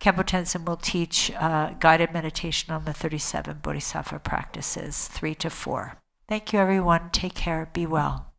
Khenpo Tenzin will teach guided meditation on the 37 Bodhisattva practices, 3 to 4. Thank you, everyone. Take care. Be well.